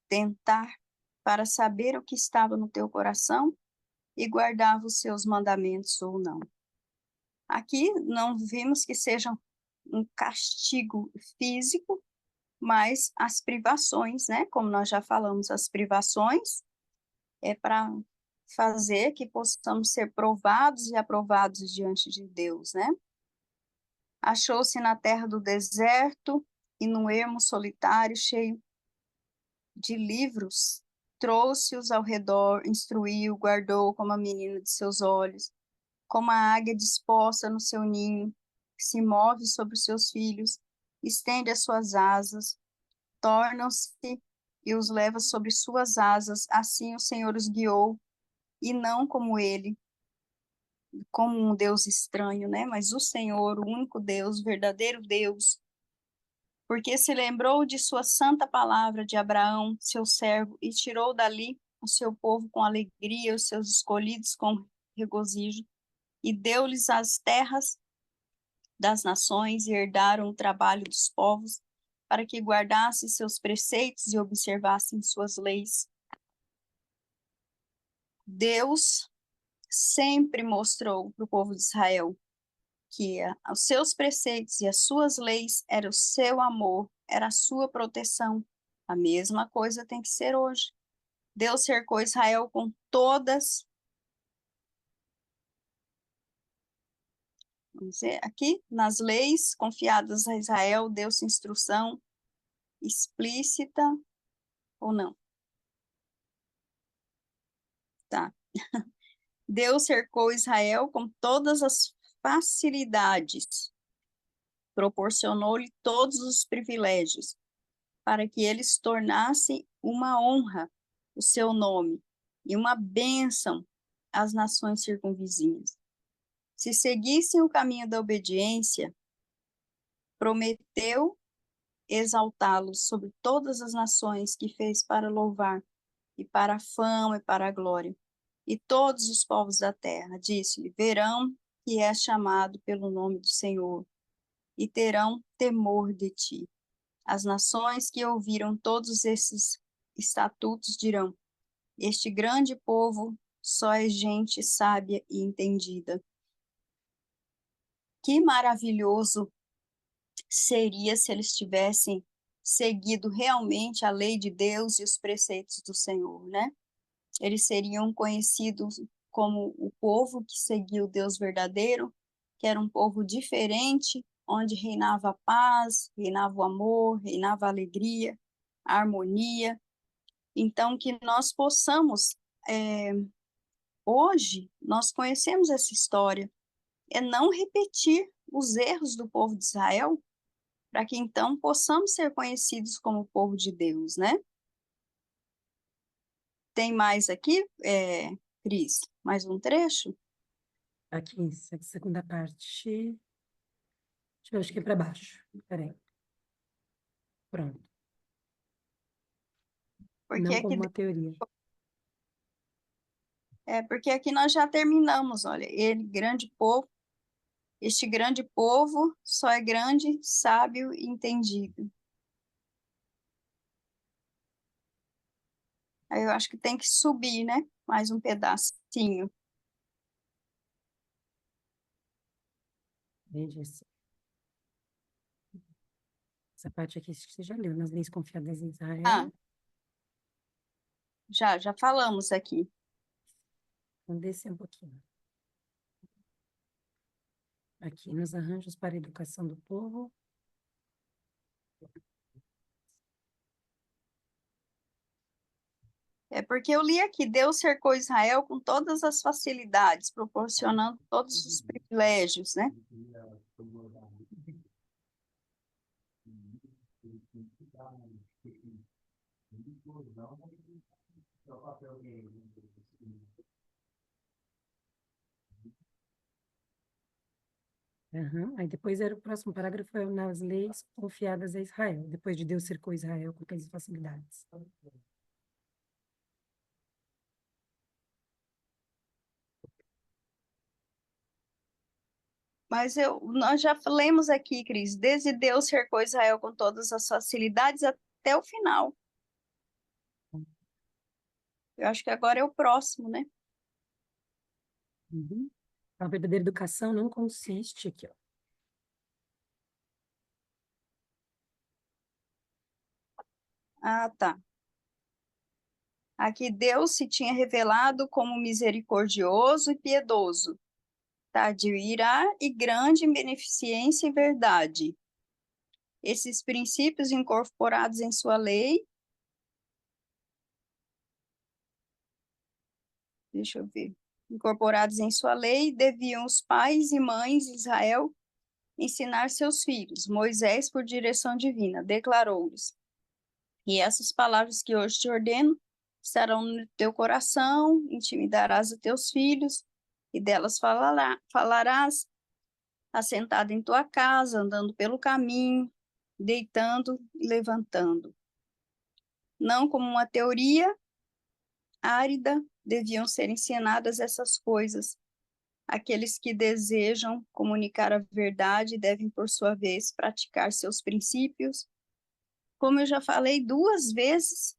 tentar, para saber o que estava no teu coração e guardava os seus mandamentos ou não. Aqui não vimos que seja um castigo físico, mas as privações, né? Como nós já falamos, as privações é para fazer que possamos ser provados e aprovados diante de Deus, né? Achou-se na terra do deserto e num ermo solitário cheio de livros, trouxe-os ao redor, instruiu, guardou como a menina de seus olhos, como a águia disposta no seu ninho, se move sobre os seus filhos, estende as suas asas, tornam-se e os leva sobre suas asas, assim o Senhor os guiou, e não como ele, como um Deus estranho, né? Mas o Senhor, o único Deus, o verdadeiro Deus, porque se lembrou de sua santa palavra de Abraão, seu servo, e tirou dali o seu povo com alegria, os seus escolhidos com regozijo, e deu-lhes as terras das nações e herdaram o trabalho dos povos, para que guardassem seus preceitos e observassem suas leis. Deus sempre mostrou para o povo de Israel que os seus preceitos e as suas leis era o seu amor, era a sua proteção. A mesma coisa tem que ser hoje. Deus cercou Israel com todas, vamos dizer, aqui nas leis confiadas a Israel, deu-se instrução explícita ou não? Tá. Deus cercou Israel com todas as facilidades, proporcionou-lhe todos os privilégios, para que eles tornassem uma honra o seu nome e uma bênção às nações circunvizinhas. Se seguissem o caminho da obediência, prometeu exaltá-los sobre todas as nações que fez para louvar, e para a fama e para a glória. E todos os povos da terra, disse-lhe, verão que é chamado pelo nome do Senhor, e terão temor de ti. As nações que ouviram todos esses estatutos dirão, este grande povo só é gente sábia e entendida. Que maravilhoso seria se eles tivessem seguido realmente a lei de Deus e os preceitos do Senhor, né? Eles seriam conhecidos como o povo que seguia o Deus verdadeiro, que era um povo diferente, onde reinava a paz, reinava o amor, reinava a alegria, a harmonia. Então, que nós possamos, hoje, nós conhecemos essa história, é não repetir os erros do povo de Israel, para que então possamos ser conhecidos como povo de Deus, né? Tem mais aqui, Cris? Mais um trecho? Aqui, essa segunda parte. Deixa eu ver, acho que é para baixo. Peraí. Pronto. Porque Não aqui, como uma teoria. porque aqui nós já terminamos, olha, este grande povo só é grande, sábio e entendido. Aí eu acho que tem que subir, né? Mais um pedacinho. Veja isso. Essa parte aqui acho que você já leu, nas leis confiadas em Ah, Israel. já falamos aqui. Vamos descer um pouquinho. Aqui, nos arranjos para a educação do povo. É porque eu li aqui, Deus cercou Israel com todas as facilidades, proporcionando todos os privilégios, né? Aham. Aí depois era o próximo parágrafo, é nas leis confiadas a Israel, depois de Deus cercou Israel com aquelas facilidades. Mas nós já lemos aqui, Cris, desde Deus cercou Israel com todas as facilidades até o final. Eu acho que agora é o próximo, né? Uhum. A verdadeira educação não consiste aqui, ó. Ah, tá. Aqui Deus se tinha revelado como misericordioso e piedoso, tardio em irá e grande em beneficência e verdade. Esses princípios incorporados em sua lei, deixa eu ver, incorporados em sua lei, deviam os pais e mães de Israel ensinar seus filhos. Moisés, por direção divina, declarou-lhes: E essas palavras que hoje te ordeno estarão no teu coração, intimidarás os teus filhos, e delas falarás, assentado em tua casa, andando pelo caminho, deitando e levantando. Não como uma teoria árida, deviam ser ensinadas essas coisas. Aqueles que desejam comunicar a verdade devem, por sua vez, praticar seus princípios. Como eu já falei 2 vezes,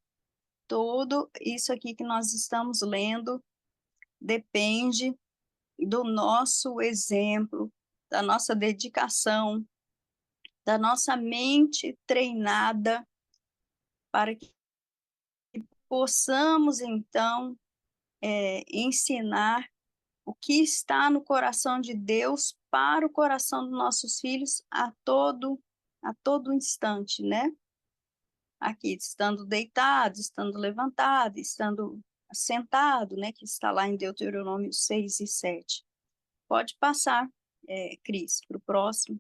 tudo isso aqui que nós estamos lendo depende do nosso exemplo, da nossa dedicação, da nossa mente treinada para que possamos, então, ensinar o que está no coração de Deus para o coração dos nossos filhos a todo instante, né? Aqui, estando deitado, estando levantado, estando sentado, né? Que está lá em Deuteronômio 6 e 7. Pode passar, Cris, para o próximo.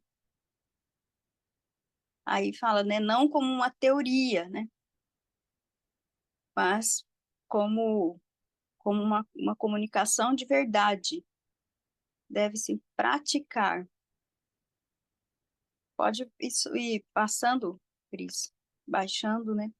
Aí fala, né? Não como uma teoria, né? Mas como uma comunicação de verdade. Deve-se praticar. Pode isso ir passando, Cris, baixando, né?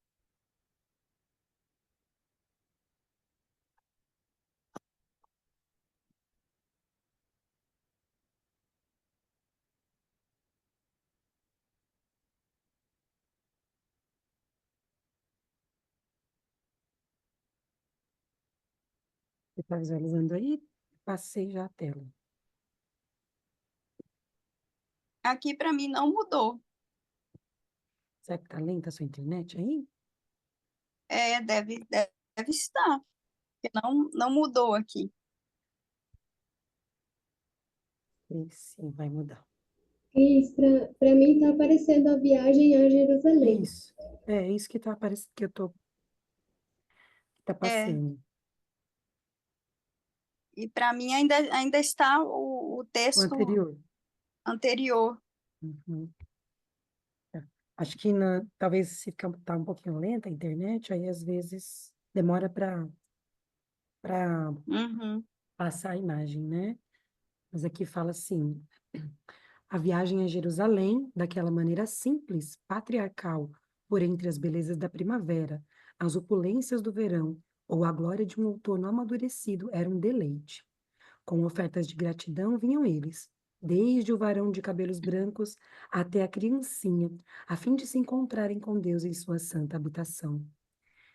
Você está visualizando aí? Passei já a tela. Aqui para mim não mudou. Será que tá lenta a sua internet aí? Deve estar, porque não mudou aqui. Sim, vai mudar. Cris, para mim tá aparecendo a viagem a Jerusalém. Isso. É isso que tá aparecendo, que eu tô, que tá É, passando. e para mim ainda está o O texto anterior. anterior. Uhum. É. Acho que talvez se tá um pouquinho lenta a internet, aí às vezes demora para Uhum. passar a imagem, né? Mas aqui fala assim: a viagem a Jerusalém, daquela maneira simples, patriarcal, por entre as belezas da primavera, as opulências do verão ou a glória de um outono amadurecido, era um deleite. Com ofertas de gratidão vinham eles, desde o varão de cabelos brancos até a criancinha, a fim de se encontrarem com Deus em sua santa habitação.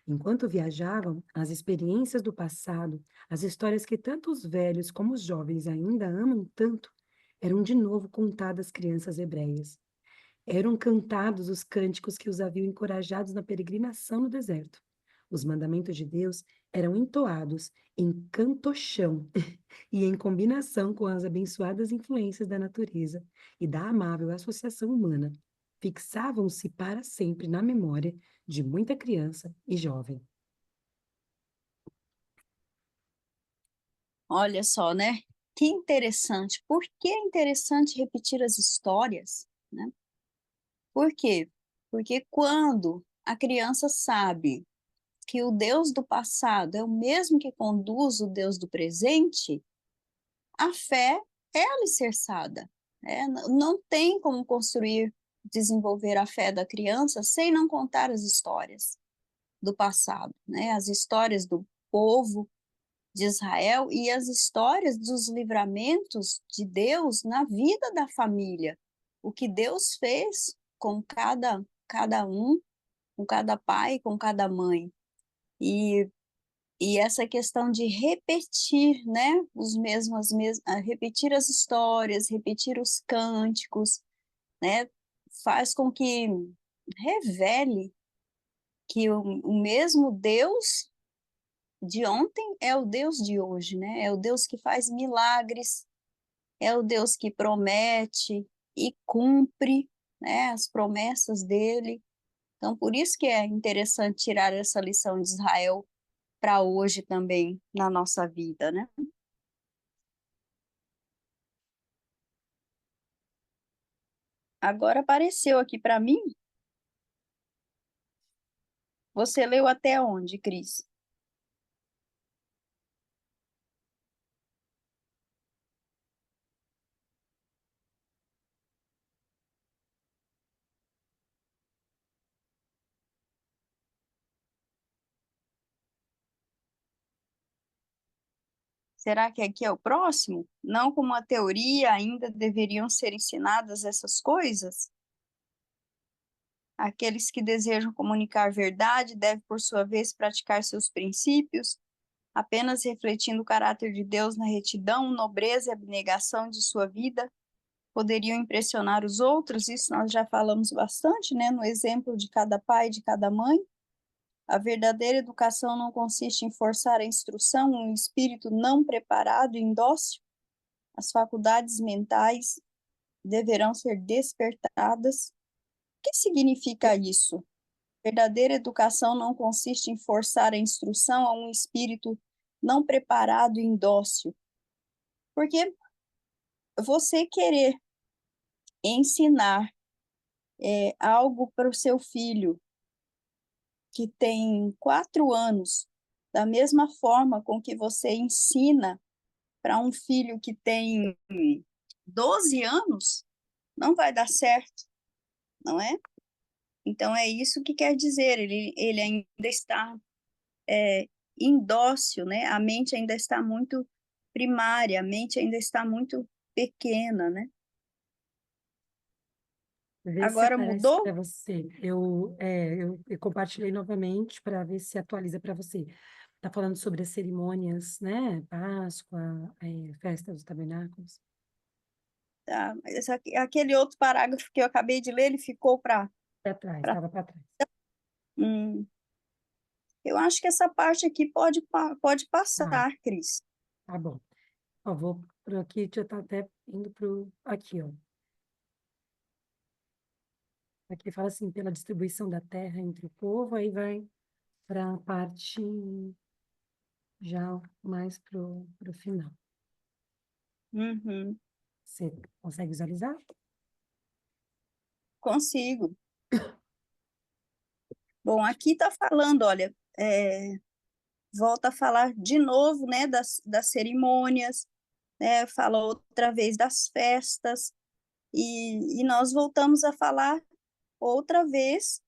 Enquanto viajavam, as experiências do passado, as histórias que tanto os velhos como os jovens ainda amam tanto, eram de novo contadas às crianças hebreias. Eram cantados os cânticos que os haviam encorajados na peregrinação no deserto. Os mandamentos de Deus eram entoados em cantochão e em combinação com as abençoadas influências da natureza e da amável associação humana. fixavam-se para sempre na memória de muita criança e jovem. Olha só, né? Que interessante. Por que é interessante repetir as histórias, né? Por quê? Porque quando a criança sabe que o Deus do passado é o mesmo que conduz o Deus do presente, a fé é alicerçada, né? Não tem como construir, desenvolver a fé da criança sem não contar as histórias do passado, né? As histórias do povo de Israel e as histórias dos livramentos de Deus na vida da família. O que Deus fez com cada um, com cada pai, com cada mãe. E, e essa questão de repetir, né, repetir as histórias, repetir os cânticos, né, faz com que revele que o mesmo Deus de ontem é o Deus de hoje, né? É o Deus que faz milagres, é o Deus que promete e cumpre, né, as promessas dele. Então, por isso que é interessante tirar essa lição de Israel para hoje também na nossa vida, né? Agora apareceu aqui para mim. Você leu até onde, Cris? Será que aqui é o próximo? Não como a teoria ainda deveriam ser ensinadas essas coisas? Aqueles que desejam comunicar verdade devem, por sua vez, praticar seus princípios, apenas refletindo o caráter de Deus na retidão, nobreza e abnegação de sua vida, poderiam impressionar os outros. Isso nós já falamos bastante, né? No exemplo de cada pai, de cada mãe. A verdadeira educação não consiste em forçar a instrução, um espírito não preparado e indócil. As faculdades mentais deverão ser despertadas. O que significa isso? Verdadeira educação não consiste em forçar a instrução a um espírito não preparado e indócil. Porque você querer ensinar algo para o seu filho que tem 4 anos, da mesma forma com que você ensina para um filho que tem 12 anos, não vai dar certo, não é? Então, é isso que quer dizer, ele ainda está indócil, né? A mente ainda está muito primária, a mente ainda está muito pequena, né? Vê se Agora aparece mudou? para você. Eu compartilhei novamente para ver se atualiza para você. Está falando sobre as cerimônias, né? Páscoa, festa dos tabernáculos. Tá, aquele outro parágrafo que eu acabei de ler, ele ficou para... Para trás, estava para trás. Hum, eu acho que essa parte aqui pode Ah, passar, Cris. tá bom. Ó, vou por aqui, já está até indo para aqui, ó. Aqui fala assim, pela distribuição da terra entre o povo, aí vai para a parte já mais pro final. Uhum, Você consegue visualizar? consigo. Bom, aqui está falando, olha, volta a falar de novo, né, das cerimônias, né, fala outra vez das festas, e nós voltamos a falar outra vez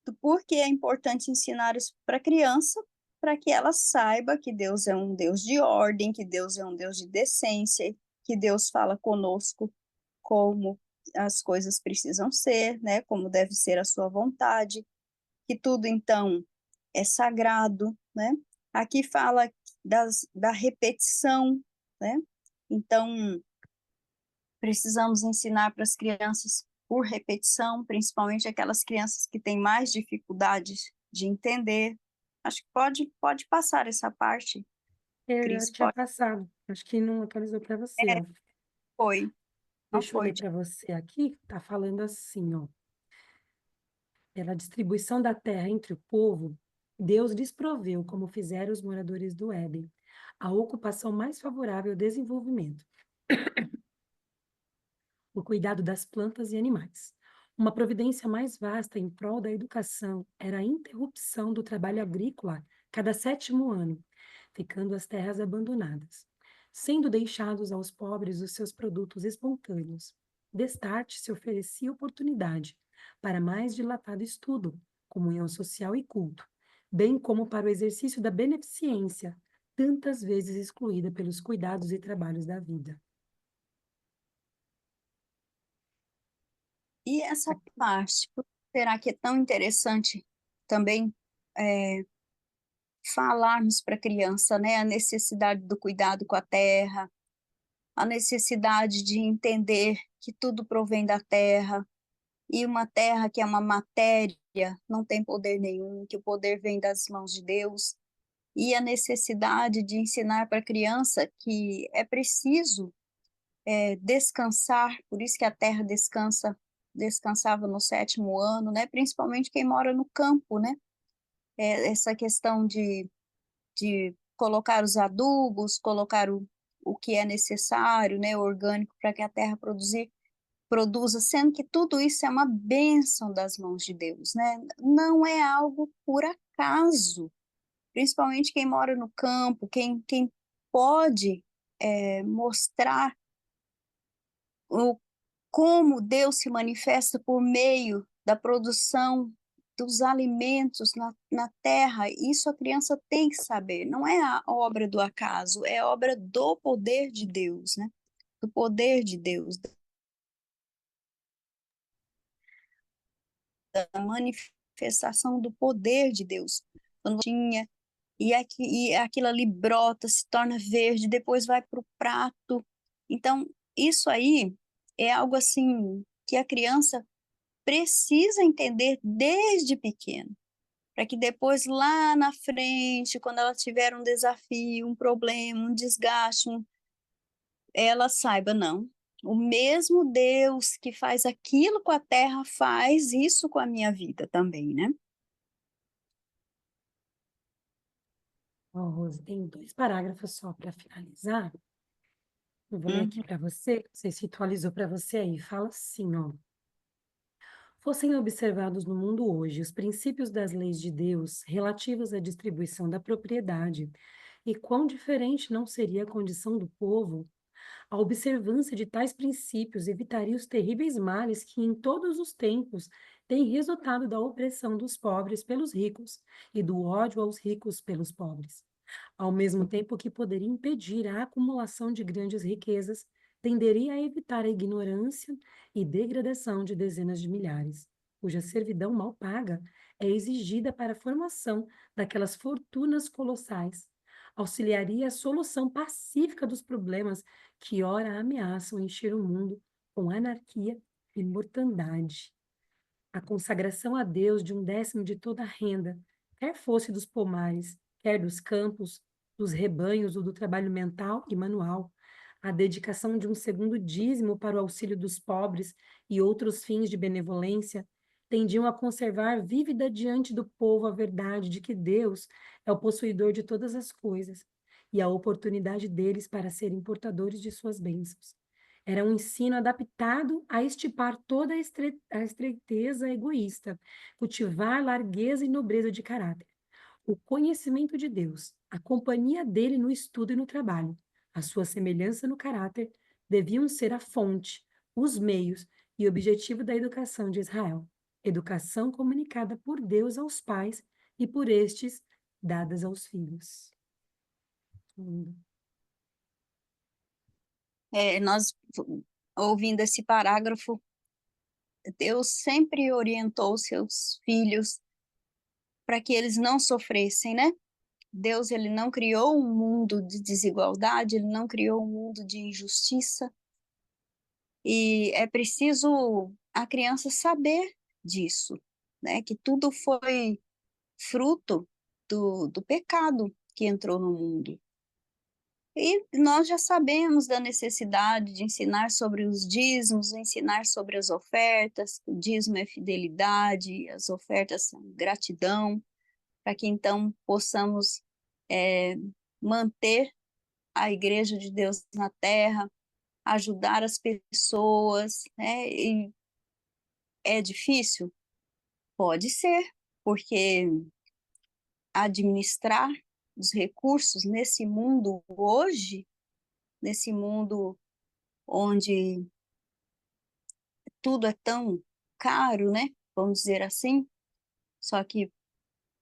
do porquê é importante ensinar isso para a criança, para que ela saiba que Deus é um Deus de ordem, que Deus é um Deus de decência, que Deus fala conosco como as coisas precisam ser, né, como deve ser a sua vontade, que tudo então é sagrado, né? Aqui fala da repetição, né? Então, precisamos ensinar para as crianças por repetição, principalmente aquelas crianças que têm mais dificuldades de entender. Acho que pode passar essa parte, Eu já Cris, tinha pode. passado. Acho que não atualizou para você, ó. Foi. Deixa eu ler para você aqui, tá falando assim, ó. Pela distribuição da terra entre o povo, Deus lhes proveu, como fizeram os moradores do Éden, a ocupação mais favorável ao desenvolvimento, o cuidado das plantas e animais. Uma providência mais vasta em prol da educação era a interrupção do trabalho agrícola cada 7º ano, ficando as terras abandonadas, sendo deixados aos pobres os seus produtos espontâneos. Destarte se oferecia oportunidade para mais dilatado estudo, comunhão social e culto, bem como para o exercício da beneficência, tantas vezes excluída pelos cuidados e trabalhos da vida. E essa parte, será que é tão interessante também falarmos para a criança, né, a necessidade do cuidado com a terra, a necessidade de entender que tudo provém da terra, e uma terra que é uma matéria, não tem poder nenhum, que o poder vem das mãos de Deus, e a necessidade de ensinar para a criança que é preciso descansar, por isso que a terra descansava no 7º ano, né? Principalmente quem mora no campo, né? Essa questão de colocar os adubos, colocar o que é necessário, né? Orgânico para que a terra produza, sendo que tudo isso é uma bênção das mãos de Deus, né? Não é algo por acaso, principalmente quem mora no campo, quem pode mostrar como Deus se manifesta por meio da produção dos alimentos na terra. Isso a criança tem que saber, não é a obra do acaso, é obra do poder de Deus, né? Do poder de Deus, da manifestação do poder de Deus. Quando tinha, e aquilo ali brota, se torna verde, depois vai para o prato. Então, isso aí é algo assim que a criança precisa entender desde pequeno, para que depois lá na frente, quando ela tiver um desafio, um problema, um desgaste, ela saiba, não, o mesmo Deus que faz aquilo com a terra faz isso com a minha vida também, né? Ó, Rose, tem 2 parágrafos só para finalizar. Eu vou ler aqui Uhum. para você, não sei se atualizou para você aí. Fala assim, ó. Fossem observados no mundo hoje os princípios das leis de Deus relativos à distribuição da propriedade, e quão diferente não seria a condição do povo, a observância de tais princípios evitaria os terríveis males que em todos os tempos têm resultado da opressão dos pobres pelos ricos e do ódio aos ricos pelos pobres. Ao mesmo tempo que poderia impedir a acumulação de grandes riquezas, tenderia a evitar a ignorância e degradação de dezenas de milhares, cuja servidão mal paga é exigida para a formação daquelas fortunas colossais. Auxiliaria a solução pacífica dos problemas que ora ameaçam encher o mundo com anarquia e mortandade. A consagração a Deus de 1/10 de toda a renda, quer fosse dos pomares, quer dos campos, dos rebanhos ou do trabalho mental e manual, a dedicação de 1/2 dízimo para o auxílio dos pobres e outros fins de benevolência, tendiam a conservar vívida diante do povo a verdade de que Deus é o possuidor de todas as coisas e a oportunidade deles para serem portadores de suas bênçãos. Era um ensino adaptado a estipar toda a estreiteza egoísta, cultivar largueza e nobreza de caráter. O conhecimento de Deus, a companhia dele no estudo e no trabalho, a sua semelhança no caráter, deviam ser a fonte, os meios e objetivo da educação de Israel. Educação comunicada por Deus aos pais e por estes dadas aos filhos. Nós, ouvindo esse parágrafo, Deus sempre orientou seus filhos para que eles não sofressem, né? Deus, ele não criou um mundo de desigualdade, ele não criou um mundo de injustiça, e é preciso a criança saber disso, né? Que tudo foi fruto do pecado que entrou no mundo. E nós já sabemos da necessidade de ensinar sobre os dízimos, ensinar sobre as ofertas, o dízimo é fidelidade, as ofertas são gratidão, para que então possamos manter a Igreja de Deus na terra, ajudar as pessoas, né? E é difícil? Pode ser, porque administrar os recursos nesse mundo hoje, nesse mundo onde tudo é tão caro, né? Vamos dizer assim, só que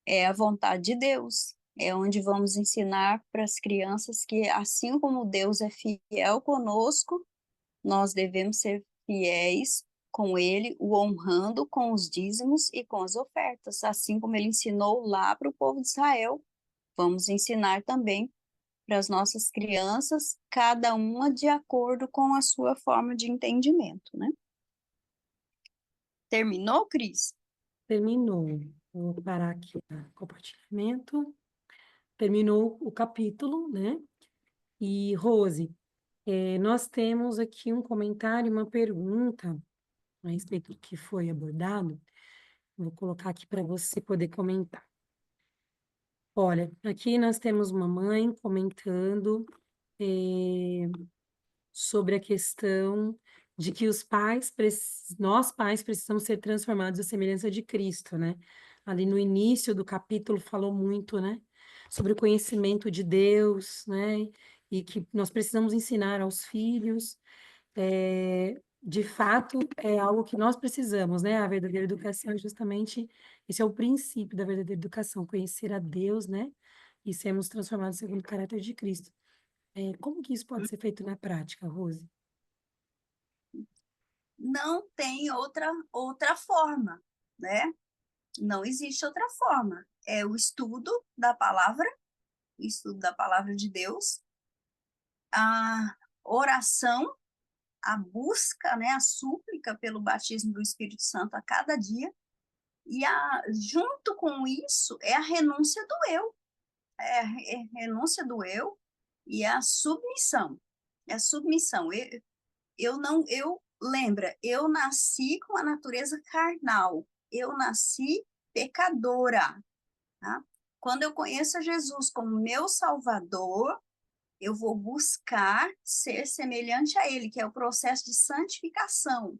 é a vontade de Deus, é onde vamos ensinar para as crianças que, assim como Deus é fiel conosco, nós devemos ser fiéis com Ele, o honrando com os dízimos e com as ofertas, assim como Ele ensinou lá para o povo de Israel. Vamos ensinar também para as nossas crianças, cada uma de acordo com a sua forma de entendimento, né? Terminou, Cris? Terminou. Vou parar aqui o compartilhamento. Terminou o capítulo, né? E, Rose, nós temos aqui um comentário, uma pergunta a respeito do que foi abordado. Vou colocar aqui para você poder comentar. Olha, aqui nós temos uma mãe comentando sobre a questão de que nós pais precisamos ser transformados à semelhança de Cristo, né? Ali no início do capítulo falou muito, né? Sobre o conhecimento de Deus, né? E que nós precisamos ensinar aos filhos. De fato, é algo que nós precisamos, né? A verdadeira educação é justamente, esse é o princípio da verdadeira educação, conhecer a Deus, né? E sermos transformados segundo o caráter de Cristo. Como que isso pode ser feito na prática, Rose? Não tem outra forma, né? Não existe outra forma. É o estudo da palavra de Deus, a oração, a busca, né, a súplica pelo batismo do Espírito Santo a cada dia, e junto com isso é a renúncia do eu, a renúncia do eu e a submissão. É a submissão. Lembra, eu nasci com a natureza carnal, eu nasci pecadora, tá? Quando eu conheço a Jesus como meu Salvador, eu vou buscar ser semelhante a Ele, que é o processo de santificação.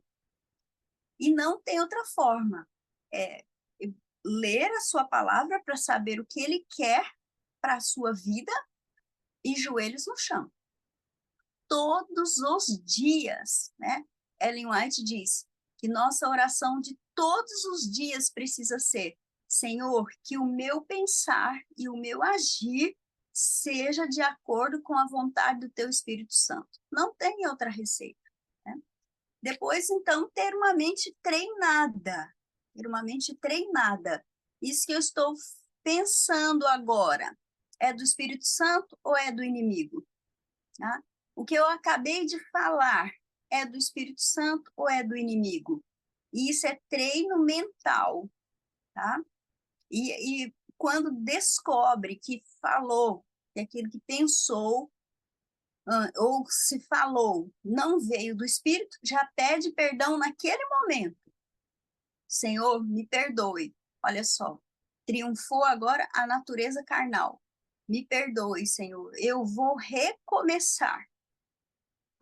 E não tem outra forma. É ler a sua palavra para saber o que Ele quer para a sua vida e joelhos no chão. Todos os dias, né? Ellen White diz que nossa oração de todos os dias precisa ser: Senhor, que o meu pensar e o meu agir seja de acordo com a vontade do Teu Espírito Santo. Não tem outra receita, né? Depois, então, ter uma mente treinada. Ter uma mente treinada. Isso que eu estou pensando agora, é do Espírito Santo ou é do inimigo? Tá? O que eu acabei de falar é do Espírito Santo ou é do inimigo? E isso é treino mental, tá? E quando descobre que falou, que aquilo que pensou, ou se falou, não veio do Espírito, já pede perdão naquele momento. Senhor, me perdoe. Olha só, triunfou agora a natureza carnal. Me perdoe, Senhor, eu vou recomeçar.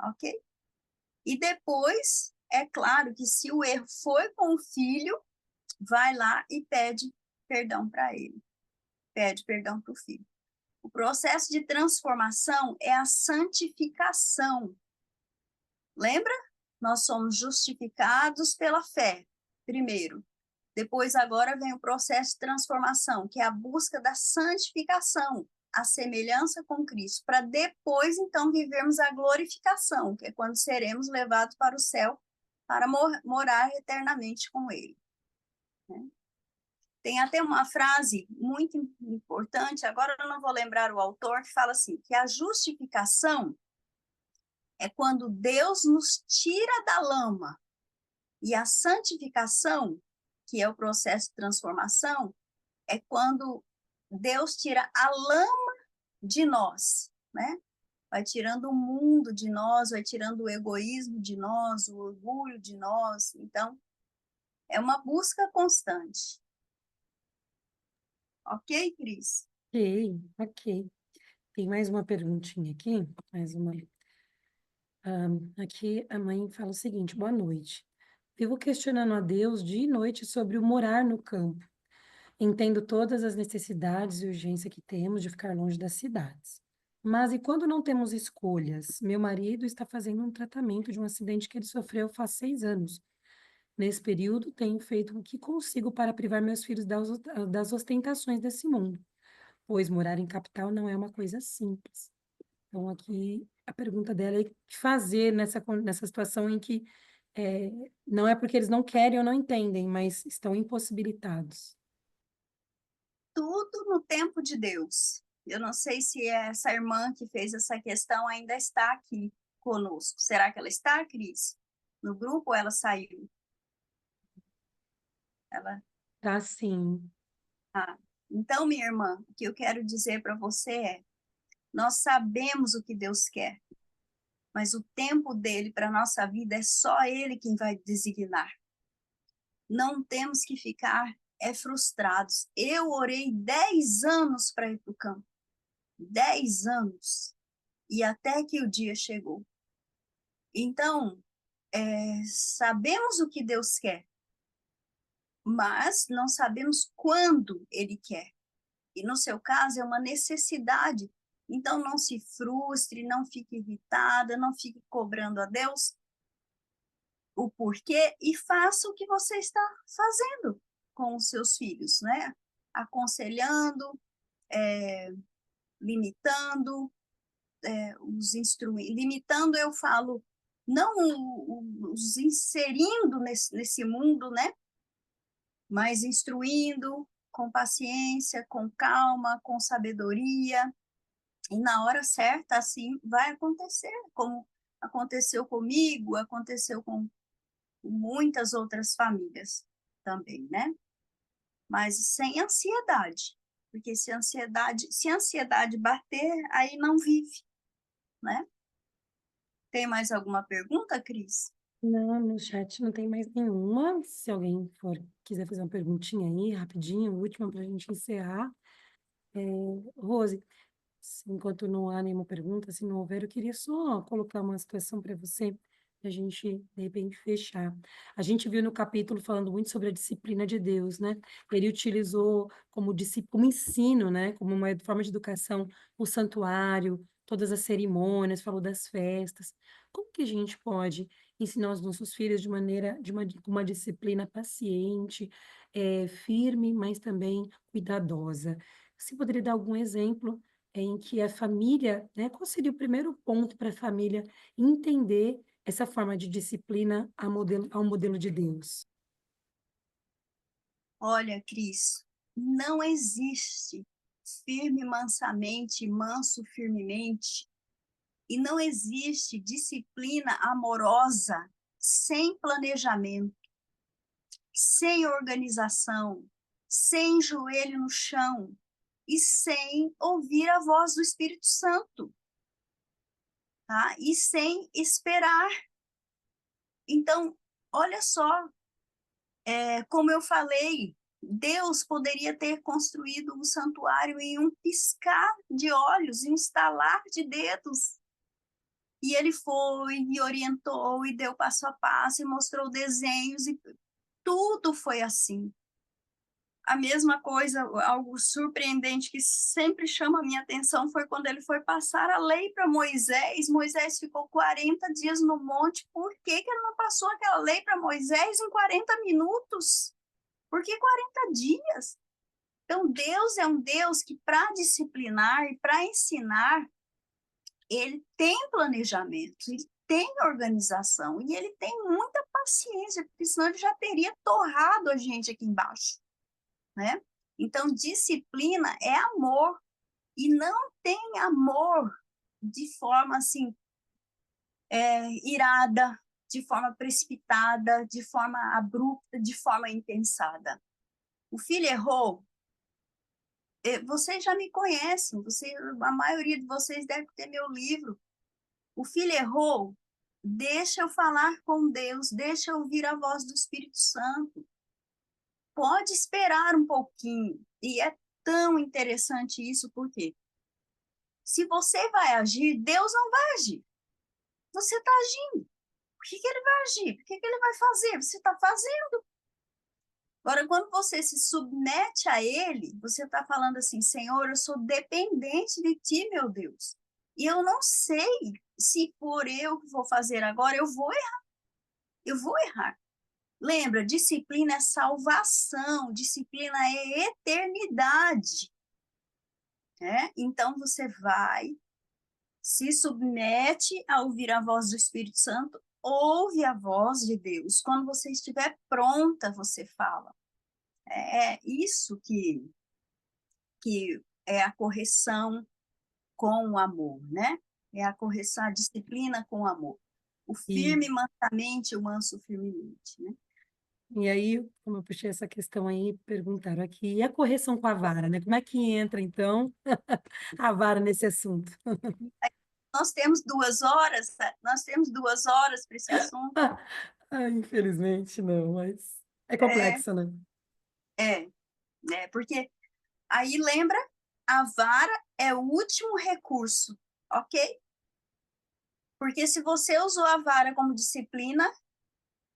Ok? E depois, é claro que se o erro foi com o filho, vai lá e pede perdão para ele. Pede perdão para o filho. O processo de transformação é a santificação. Lembra? Nós somos justificados pela fé, primeiro. Depois, agora vem o processo de transformação, que é a busca da santificação, a semelhança com Cristo, para depois, então, vivermos a glorificação, que é quando seremos levados para o céu para morar eternamente com Ele. Né? Tem até uma frase muito importante, agora eu não vou lembrar o autor, que fala assim, que a justificação é quando Deus nos tira da lama, e a santificação, que é o processo de transformação, é quando Deus tira a lama de nós, né? vai tirando o mundo de nós, vai tirando o egoísmo de nós, o orgulho de nós. Então, é uma busca constante. Ok, Cris? Ok, ok. Tem mais uma perguntinha aqui, mais uma. Aqui a mãe fala o seguinte: boa noite. Vivo questionando a Deus dia e noite sobre o morar no campo. Entendo todas as necessidades e urgência que temos de ficar longe das cidades. Mas e quando não temos escolhas? Meu marido está fazendo um tratamento de um acidente que ele sofreu faz 6 anos. Nesse período, tenho feito o que consigo para privar meus filhos das ostentações desse mundo, pois morar em capital não é uma coisa simples. Então, aqui a pergunta dela é o que fazer nessa situação em que é, não é porque eles não querem ou não entendem, mas estão impossibilitados. Tudo no tempo de Deus. Eu não sei se essa irmã que fez essa questão ainda está aqui conosco. Será que ela está, Cris? No grupo ou ela saiu? Ela... Tá, sim. Ah. Então, minha irmã, o que eu quero dizer para você é: nós sabemos o que Deus quer, mas o tempo dele para a nossa vida é só ele quem vai designar. Não temos que ficar frustrados. Eu orei 10 anos para ir para o campo. 10 anos. E até que o dia chegou. Então, sabemos o que Deus quer, mas não sabemos quando Ele quer. E no seu caso, é uma necessidade. Então, não se frustre, não fique irritada, não fique cobrando a Deus o porquê e faça o que você está fazendo com os seus filhos, né? Aconselhando, limitando, os instrumentos. Limitando, eu falo, não os inserindo nesse mundo, né? Mas instruindo com paciência, com calma, com sabedoria. E na hora certa, assim, vai acontecer, como aconteceu comigo, aconteceu com muitas outras famílias também, né? Mas sem ansiedade, porque se a ansiedade bater, aí não vive, né? Tem mais alguma pergunta, Cris? Não, no chat não tem mais nenhuma. Se alguém quiser fazer uma perguntinha aí, rapidinho, última para a gente encerrar. Rose, enquanto não há nenhuma pergunta, se não houver, eu queria só colocar uma situação para você, para a gente, de repente, fechar. A gente viu no capítulo falando muito sobre a disciplina de Deus, né? Ele utilizou como ensino, né? Como uma forma de educação, o santuário, todas as cerimônias, falou das festas. Como que a gente pode ensinar os nossos filhos de maneira, com uma disciplina paciente, firme, mas também cuidadosa? Você poderia dar algum exemplo em que a família, né, qual seria o primeiro ponto para a família entender essa forma de disciplina ao modelo de Deus? Olha, Cris, não existe firme mansamente, manso firmemente, e não existe disciplina amorosa sem planejamento, sem organização, sem joelho no chão e sem ouvir a voz do Espírito Santo, tá? E sem esperar. Então, olha só, como eu falei, Deus poderia ter construído um santuário em um piscar de olhos, em um estalar de dedos. E ele foi e orientou e deu passo a passo e mostrou desenhos e tudo foi assim. A mesma coisa, algo surpreendente que sempre chama a minha atenção foi quando ele foi passar a lei para Moisés. Moisés ficou 40 dias no monte. Por que ele não passou aquela lei para Moisés em 40 minutos? Por que 40 dias? Então, Deus é um Deus que, para disciplinar e para ensinar, ele tem planejamento, ele tem organização e ele tem muita paciência, porque senão ele já teria torrado a gente aqui embaixo, né? Então, disciplina é amor, e não tem amor de forma assim, irada, de forma precipitada, de forma abrupta, de forma impensada. O filho errou, Vocês já me conhecem, a maioria de vocês deve ter meu livro. O filho errou, deixa eu falar com Deus, deixa eu ouvir a voz do Espírito Santo. Pode esperar um pouquinho. E é tão interessante isso, porque se você vai agir, Deus não vai agir. Você está agindo. Por que ele vai agir? Por que ele vai fazer? Você está fazendo. Agora, quando você se submete a ele, você está falando assim, Senhor, eu sou dependente de ti, meu Deus. E eu não sei se por eu que vou fazer agora, eu vou errar. Eu vou errar. Lembra, disciplina é salvação, disciplina é eternidade. Né? Então, você vai, se submete a ouvir a voz do Espírito Santo, ouve a voz de Deus. Quando você estiver pronta, você fala. É isso que é a correção com o amor, né? É a correção, a disciplina com o amor. O E, firme mansamente, o manso firmemente, né? e aí, como eu puxei essa questão aí, perguntaram aqui, e a correção com a vara, né? Como é que entra, então, a vara nesse assunto? Nós temos 2 horas, nós temos 2 horas para esse assunto. Ah, infelizmente não, mas é É, complexo, né? porque aí lembra, a vara é o último recurso, ok? Porque se você usou a vara como disciplina,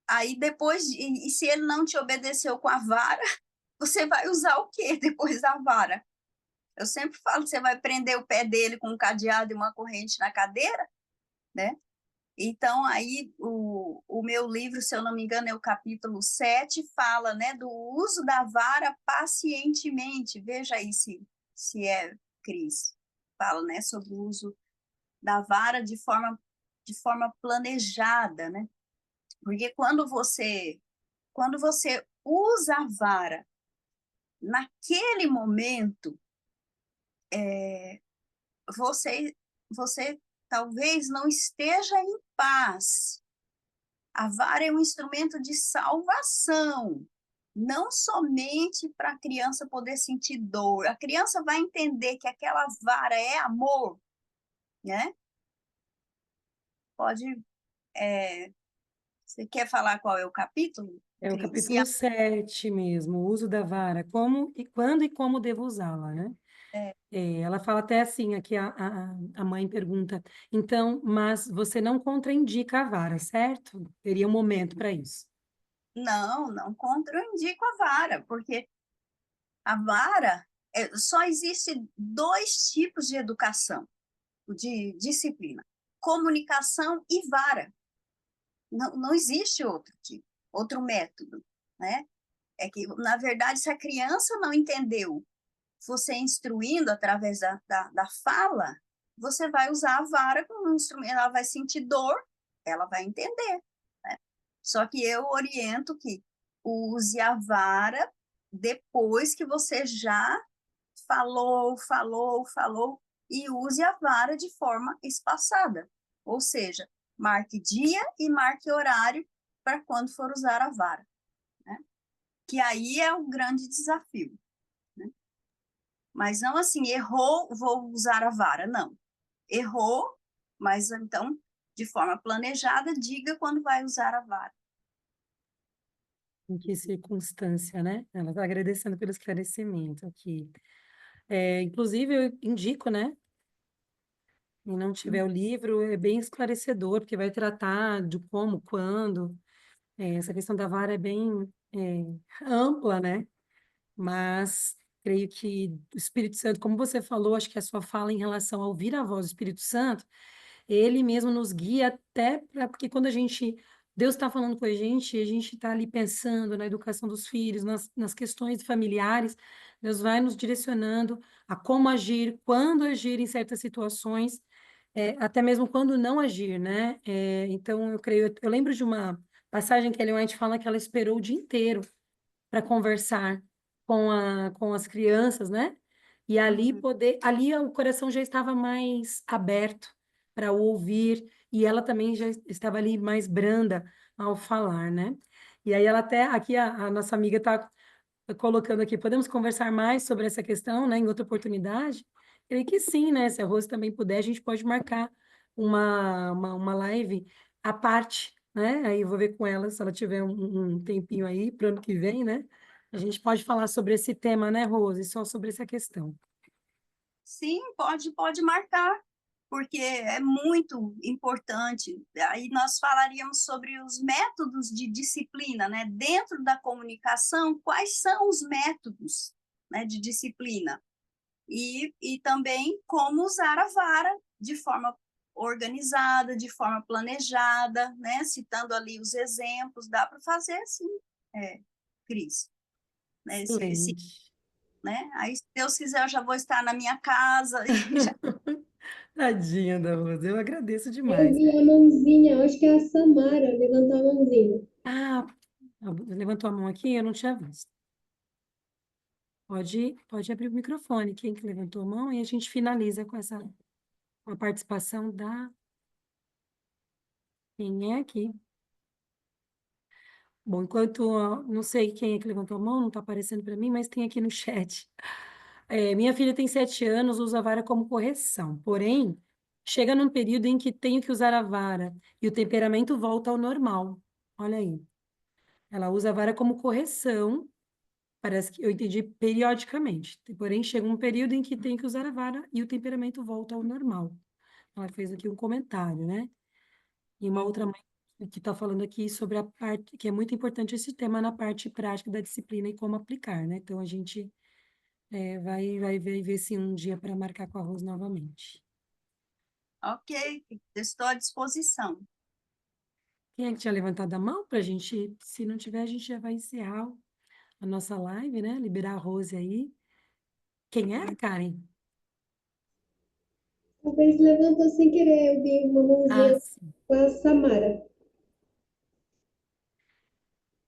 aí depois, e se ele não te obedeceu com a vara, você vai usar o quê depois da vara? Eu sempre falo, você vai prender o pé dele com um cadeado e uma corrente na cadeira, né? Então, aí, o meu livro, se eu não me engano, é o capítulo 7, fala, né, do uso da vara pacientemente. Veja aí se é, Cris. Fala, né, sobre o uso da vara de forma planejada, né? Porque quando você usa a vara naquele momento, você talvez não esteja em paz. A vara é um instrumento de salvação, não somente para a criança poder sentir dor. A criança vai entender que aquela vara é amor, né? Pode. Você quer falar qual é o capítulo, É o Cris? capítulo 7 mesmo, o uso da vara, como e quando e como devo usá-la, né? É, Ela fala até assim, aqui a mãe pergunta, então, mas você não contraindica a vara, certo? Teria um momento para isso. não contraindico a vara, porque a vara só existe 2 tipos de educação, de disciplina: comunicação e vara. Não existe outro tipo, outro método, né? É que, na verdade, se a criança não entendeu, você instruindo através da fala, você vai usar a vara como um instrumento, ela vai sentir dor, ela vai entender, né? Só que eu oriento que use a vara depois que você já falou, e use a vara de forma espaçada. Ou seja, marque dia e marque horário para quando for usar a vara, né? Que aí é o grande desafio, né? Mas não assim, errou, vou usar a vara, não. Errou, mas então, de forma planejada, diga quando vai usar a vara. Em que circunstância, né? Ela está agradecendo pelo esclarecimento aqui. Inclusive, eu indico, né? Quem não tiver o livro, é bem esclarecedor, porque vai tratar de como, quando. Essa questão da vara é bem ampla, né? Mas creio que o Espírito Santo, como você falou, acho que a sua fala em relação a ouvir a voz do Espírito Santo, ele mesmo nos guia até para, porque quando Deus está falando com a gente está ali pensando na educação dos filhos, nas questões familiares, Deus vai nos direcionando a como agir, quando agir em certas situações, até mesmo quando não agir, né? Então, eu lembro de uma passagem que a Ellen White fala que ela esperou o dia inteiro para conversar com as crianças, né? E Uhum. ali o coração já estava mais aberto para ouvir, e ela também já estava ali mais branda ao falar, né? E aí ela até, aqui a nossa amiga está colocando aqui, podemos conversar mais sobre essa questão, né, em outra oportunidade? Creio que sim, né? Se a Rose também puder, a gente pode marcar uma live à parte, né? Aí eu vou ver com ela, se ela tiver um tempinho aí para o ano que vem, né? A gente pode falar sobre esse tema, né, Rose? Só sobre essa questão. Sim, pode marcar, porque é muito importante. Aí nós falaríamos sobre os métodos de disciplina, né? Dentro da comunicação, quais são os métodos, né, de disciplina? E também como usar a vara de forma organizada, de forma planejada, né? Citando ali os exemplos, dá para fazer assim, Cris, né? Excelente. Né? Aí, se Deus quiser, eu já vou estar na minha casa e já. Tadinha da Rose, eu agradeço Eu demais. vi a mãozinha, acho que é a Samara levantou a mãozinha. Ah, levantou a mão aqui, eu não tinha visto. Pode abrir o microfone, quem que levantou a mão, e a gente finaliza com a participação da... Quem é aqui? Bom, enquanto... Não sei quem é que levantou a mão, não está aparecendo para mim, mas tem aqui no chat. Minha filha tem 7 anos, usa a vara como correção. Porém, chega num período em que tenho que usar a vara e o temperamento volta ao normal. Olha aí. Ela usa a vara como correção. Parece que eu entendi periodicamente. Porém, chega um período em que tem que usar a vara e o temperamento volta ao normal. Ela fez aqui um comentário, né? E uma outra mãe que está falando aqui sobre a parte, que é muito importante esse tema na parte prática da disciplina e como aplicar, né? Então, a gente vai ver se um dia para marcar com a Rose novamente. Ok, estou à disposição. Quem é que tinha levantado a mão para a gente? Se não tiver, a gente já vai encerrar a nossa live, né? Liberar a Rose aí. Quem é, Karen? Talvez levantou sem querer, eu vi uma Ah, mãozinha sim. com a Samara.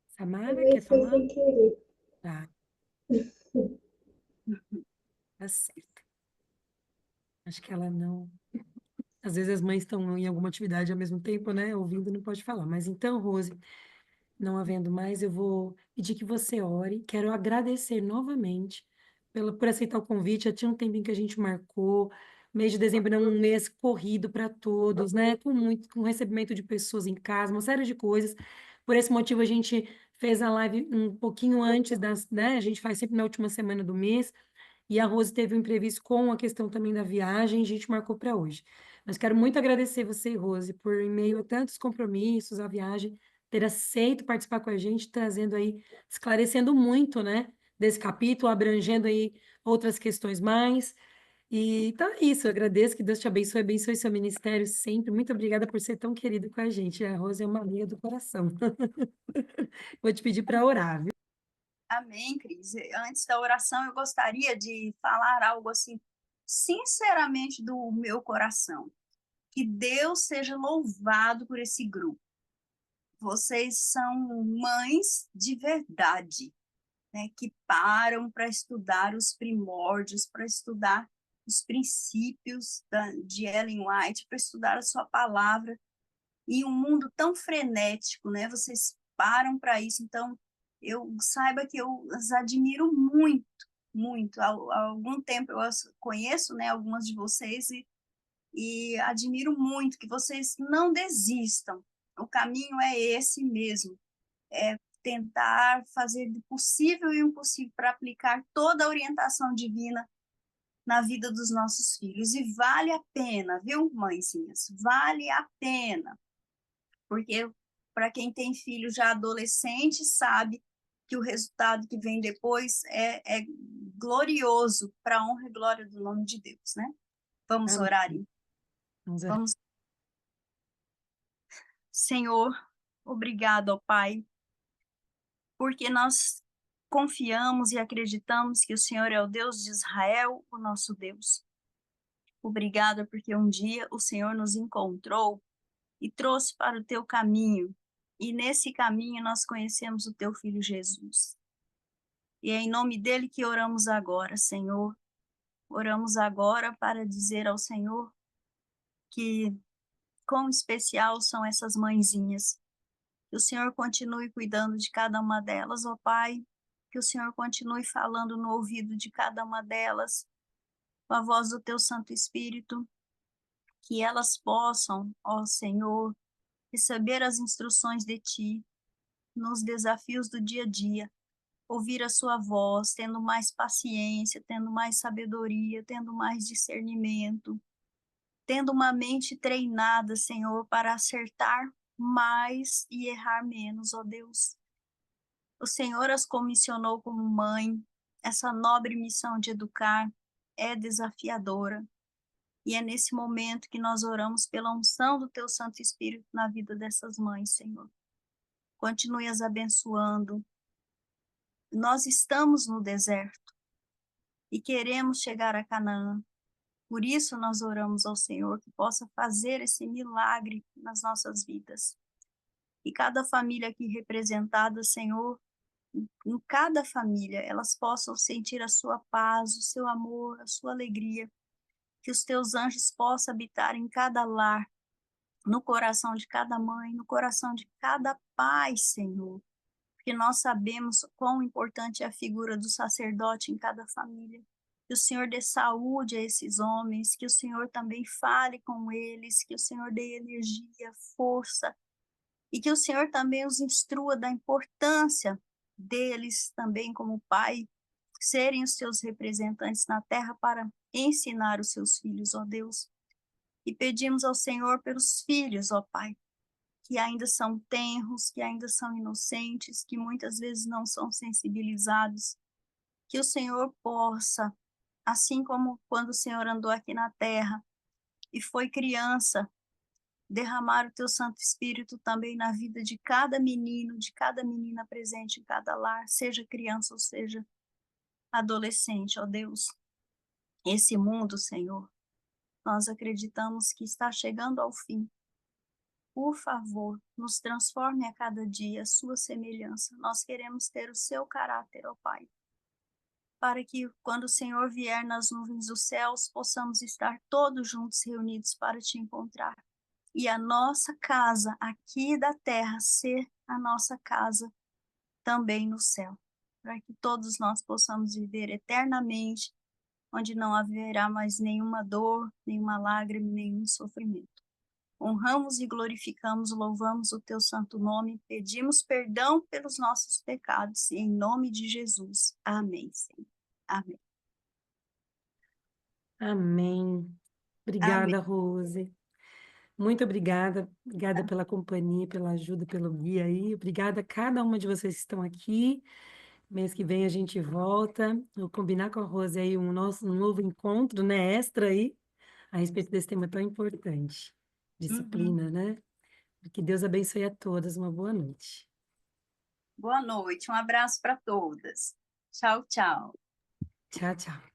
Samara, quer Talvez foi falar? sem querer. Tá, tá certo. Acho que ela não. Às vezes as mães estão em alguma atividade ao mesmo tempo, né? Ouvindo, não pode falar. Mas então, Rose, não havendo mais, eu vou pedir que você ore. Quero agradecer novamente por aceitar o convite. Já tinha um tempinho que a gente marcou. Mês de dezembro é um mês corrido para todos, né? Com recebimento de pessoas em casa, uma série de coisas. Por esse motivo, a gente fez a live um pouquinho antes das, né? A gente faz sempre na última semana do mês. E a Rose teve um imprevisto com a questão também da viagem, a gente marcou para hoje. Mas quero muito agradecer você, Rose, por em meio a tantos compromissos, a viagem, ter aceito participar com a gente, trazendo aí, esclarecendo muito, né, desse capítulo, abrangendo aí outras questões mais. E então é isso, eu agradeço, que Deus te abençoe seu ministério sempre. Muito obrigada por ser tão querido com a gente. A Rose é uma amiga do coração. Vou te pedir para orar, viu? Amém, Cris. Antes da oração, eu gostaria de falar algo assim, sinceramente do meu coração. Que Deus seja louvado por esse grupo. Vocês são mães de verdade, né, que param para estudar os primórdios, para estudar os princípios de Ellen White, para estudar a sua palavra, em um mundo tão frenético, né? Vocês param para isso, então eu saiba que eu as admiro muito, muito. Há algum tempo eu as conheço, né, algumas de vocês e admiro muito que vocês não desistam. O caminho é esse mesmo, é tentar fazer o possível e o impossível para aplicar toda a orientação divina na vida dos nossos filhos. E vale a pena, viu, mãezinhas? Vale a pena. Porque para quem tem filho já adolescente, sabe que o resultado que vem depois é glorioso para a honra e glória do nome de Deus, né? Vamos Amém. orar. Vamos orar. Vamos. Senhor, obrigado, ó Pai, porque nós confiamos e acreditamos que o Senhor é o Deus de Israel, o nosso Deus. Obrigada porque um dia o Senhor nos encontrou e trouxe para o teu caminho, e nesse caminho nós conhecemos o teu filho Jesus. E é em nome dele que oramos agora, Senhor. Oramos agora para dizer ao Senhor que quão especial são essas mãezinhas. Que o Senhor continue cuidando de cada uma delas, ó Pai. que o Senhor continue falando no ouvido de cada uma delas, com a voz do teu Santo Espírito, que elas possam, ó Senhor, receber as instruções de ti nos desafios do dia a dia, ouvir a sua voz, tendo mais paciência, tendo mais sabedoria, tendo mais discernimento, tendo uma mente treinada, Senhor, para acertar mais e errar menos, ó Deus. O Senhor as comissionou como mãe, essa nobre missão de educar é desafiadora. E é nesse momento que nós oramos pela unção do teu Santo Espírito na vida dessas mães, Senhor. Continue as abençoando. Nós estamos no deserto e queremos chegar a Canaã. Por isso nós oramos ao Senhor que possa fazer esse milagre nas nossas vidas. E cada família aqui representada, Senhor, em cada família, elas possam sentir a sua paz, o seu amor, a sua alegria. Que os teus anjos possam habitar em cada lar, no coração de cada mãe, no coração de cada pai, Senhor. Porque nós sabemos quão importante é a figura do sacerdote em cada família. Que o Senhor dê saúde a esses homens, que o Senhor também fale com eles, que o Senhor dê energia, força, e que o Senhor também os instrua da importância deles também como pai, serem os seus representantes na terra para ensinar os seus filhos, ó Deus. E pedimos ao Senhor pelos filhos, ó Pai, que ainda são tenros, que ainda são inocentes, que muitas vezes não são sensibilizados, que o Senhor possa, assim como quando o Senhor andou aqui na terra e foi criança, derramar o teu Santo Espírito também na vida de cada menino, de cada menina presente em cada lar, seja criança ou seja adolescente, ó Deus. Esse mundo, Senhor, nós acreditamos que está chegando ao fim. Por favor, nos transforme a cada dia a sua semelhança. Nós queremos ter o seu caráter, ó Pai, para que quando o Senhor vier nas nuvens dos céus, possamos estar todos juntos reunidos para te encontrar. E a nossa casa aqui da terra ser a nossa casa também no céu, para que todos nós possamos viver eternamente, onde não haverá mais nenhuma dor, nenhuma lágrima, nenhum sofrimento. Honramos e glorificamos, louvamos o teu santo nome, pedimos perdão pelos nossos pecados, em nome de Jesus. Amém, Senhor. Amém. Amém. Amém. Obrigada, Rose. Muito obrigada. Obrigada pela companhia, pela ajuda, pelo guia aí. Obrigada a cada uma de vocês que estão aqui. Mês que vem a gente volta. Vou combinar com a Rose aí um novo encontro, né? Extra aí, a respeito desse tema tão importante. Disciplina, né? Que Deus abençoe a todas. Uma boa noite. Boa noite, um abraço para todas. Tchau, tchau. Tchau, tchau.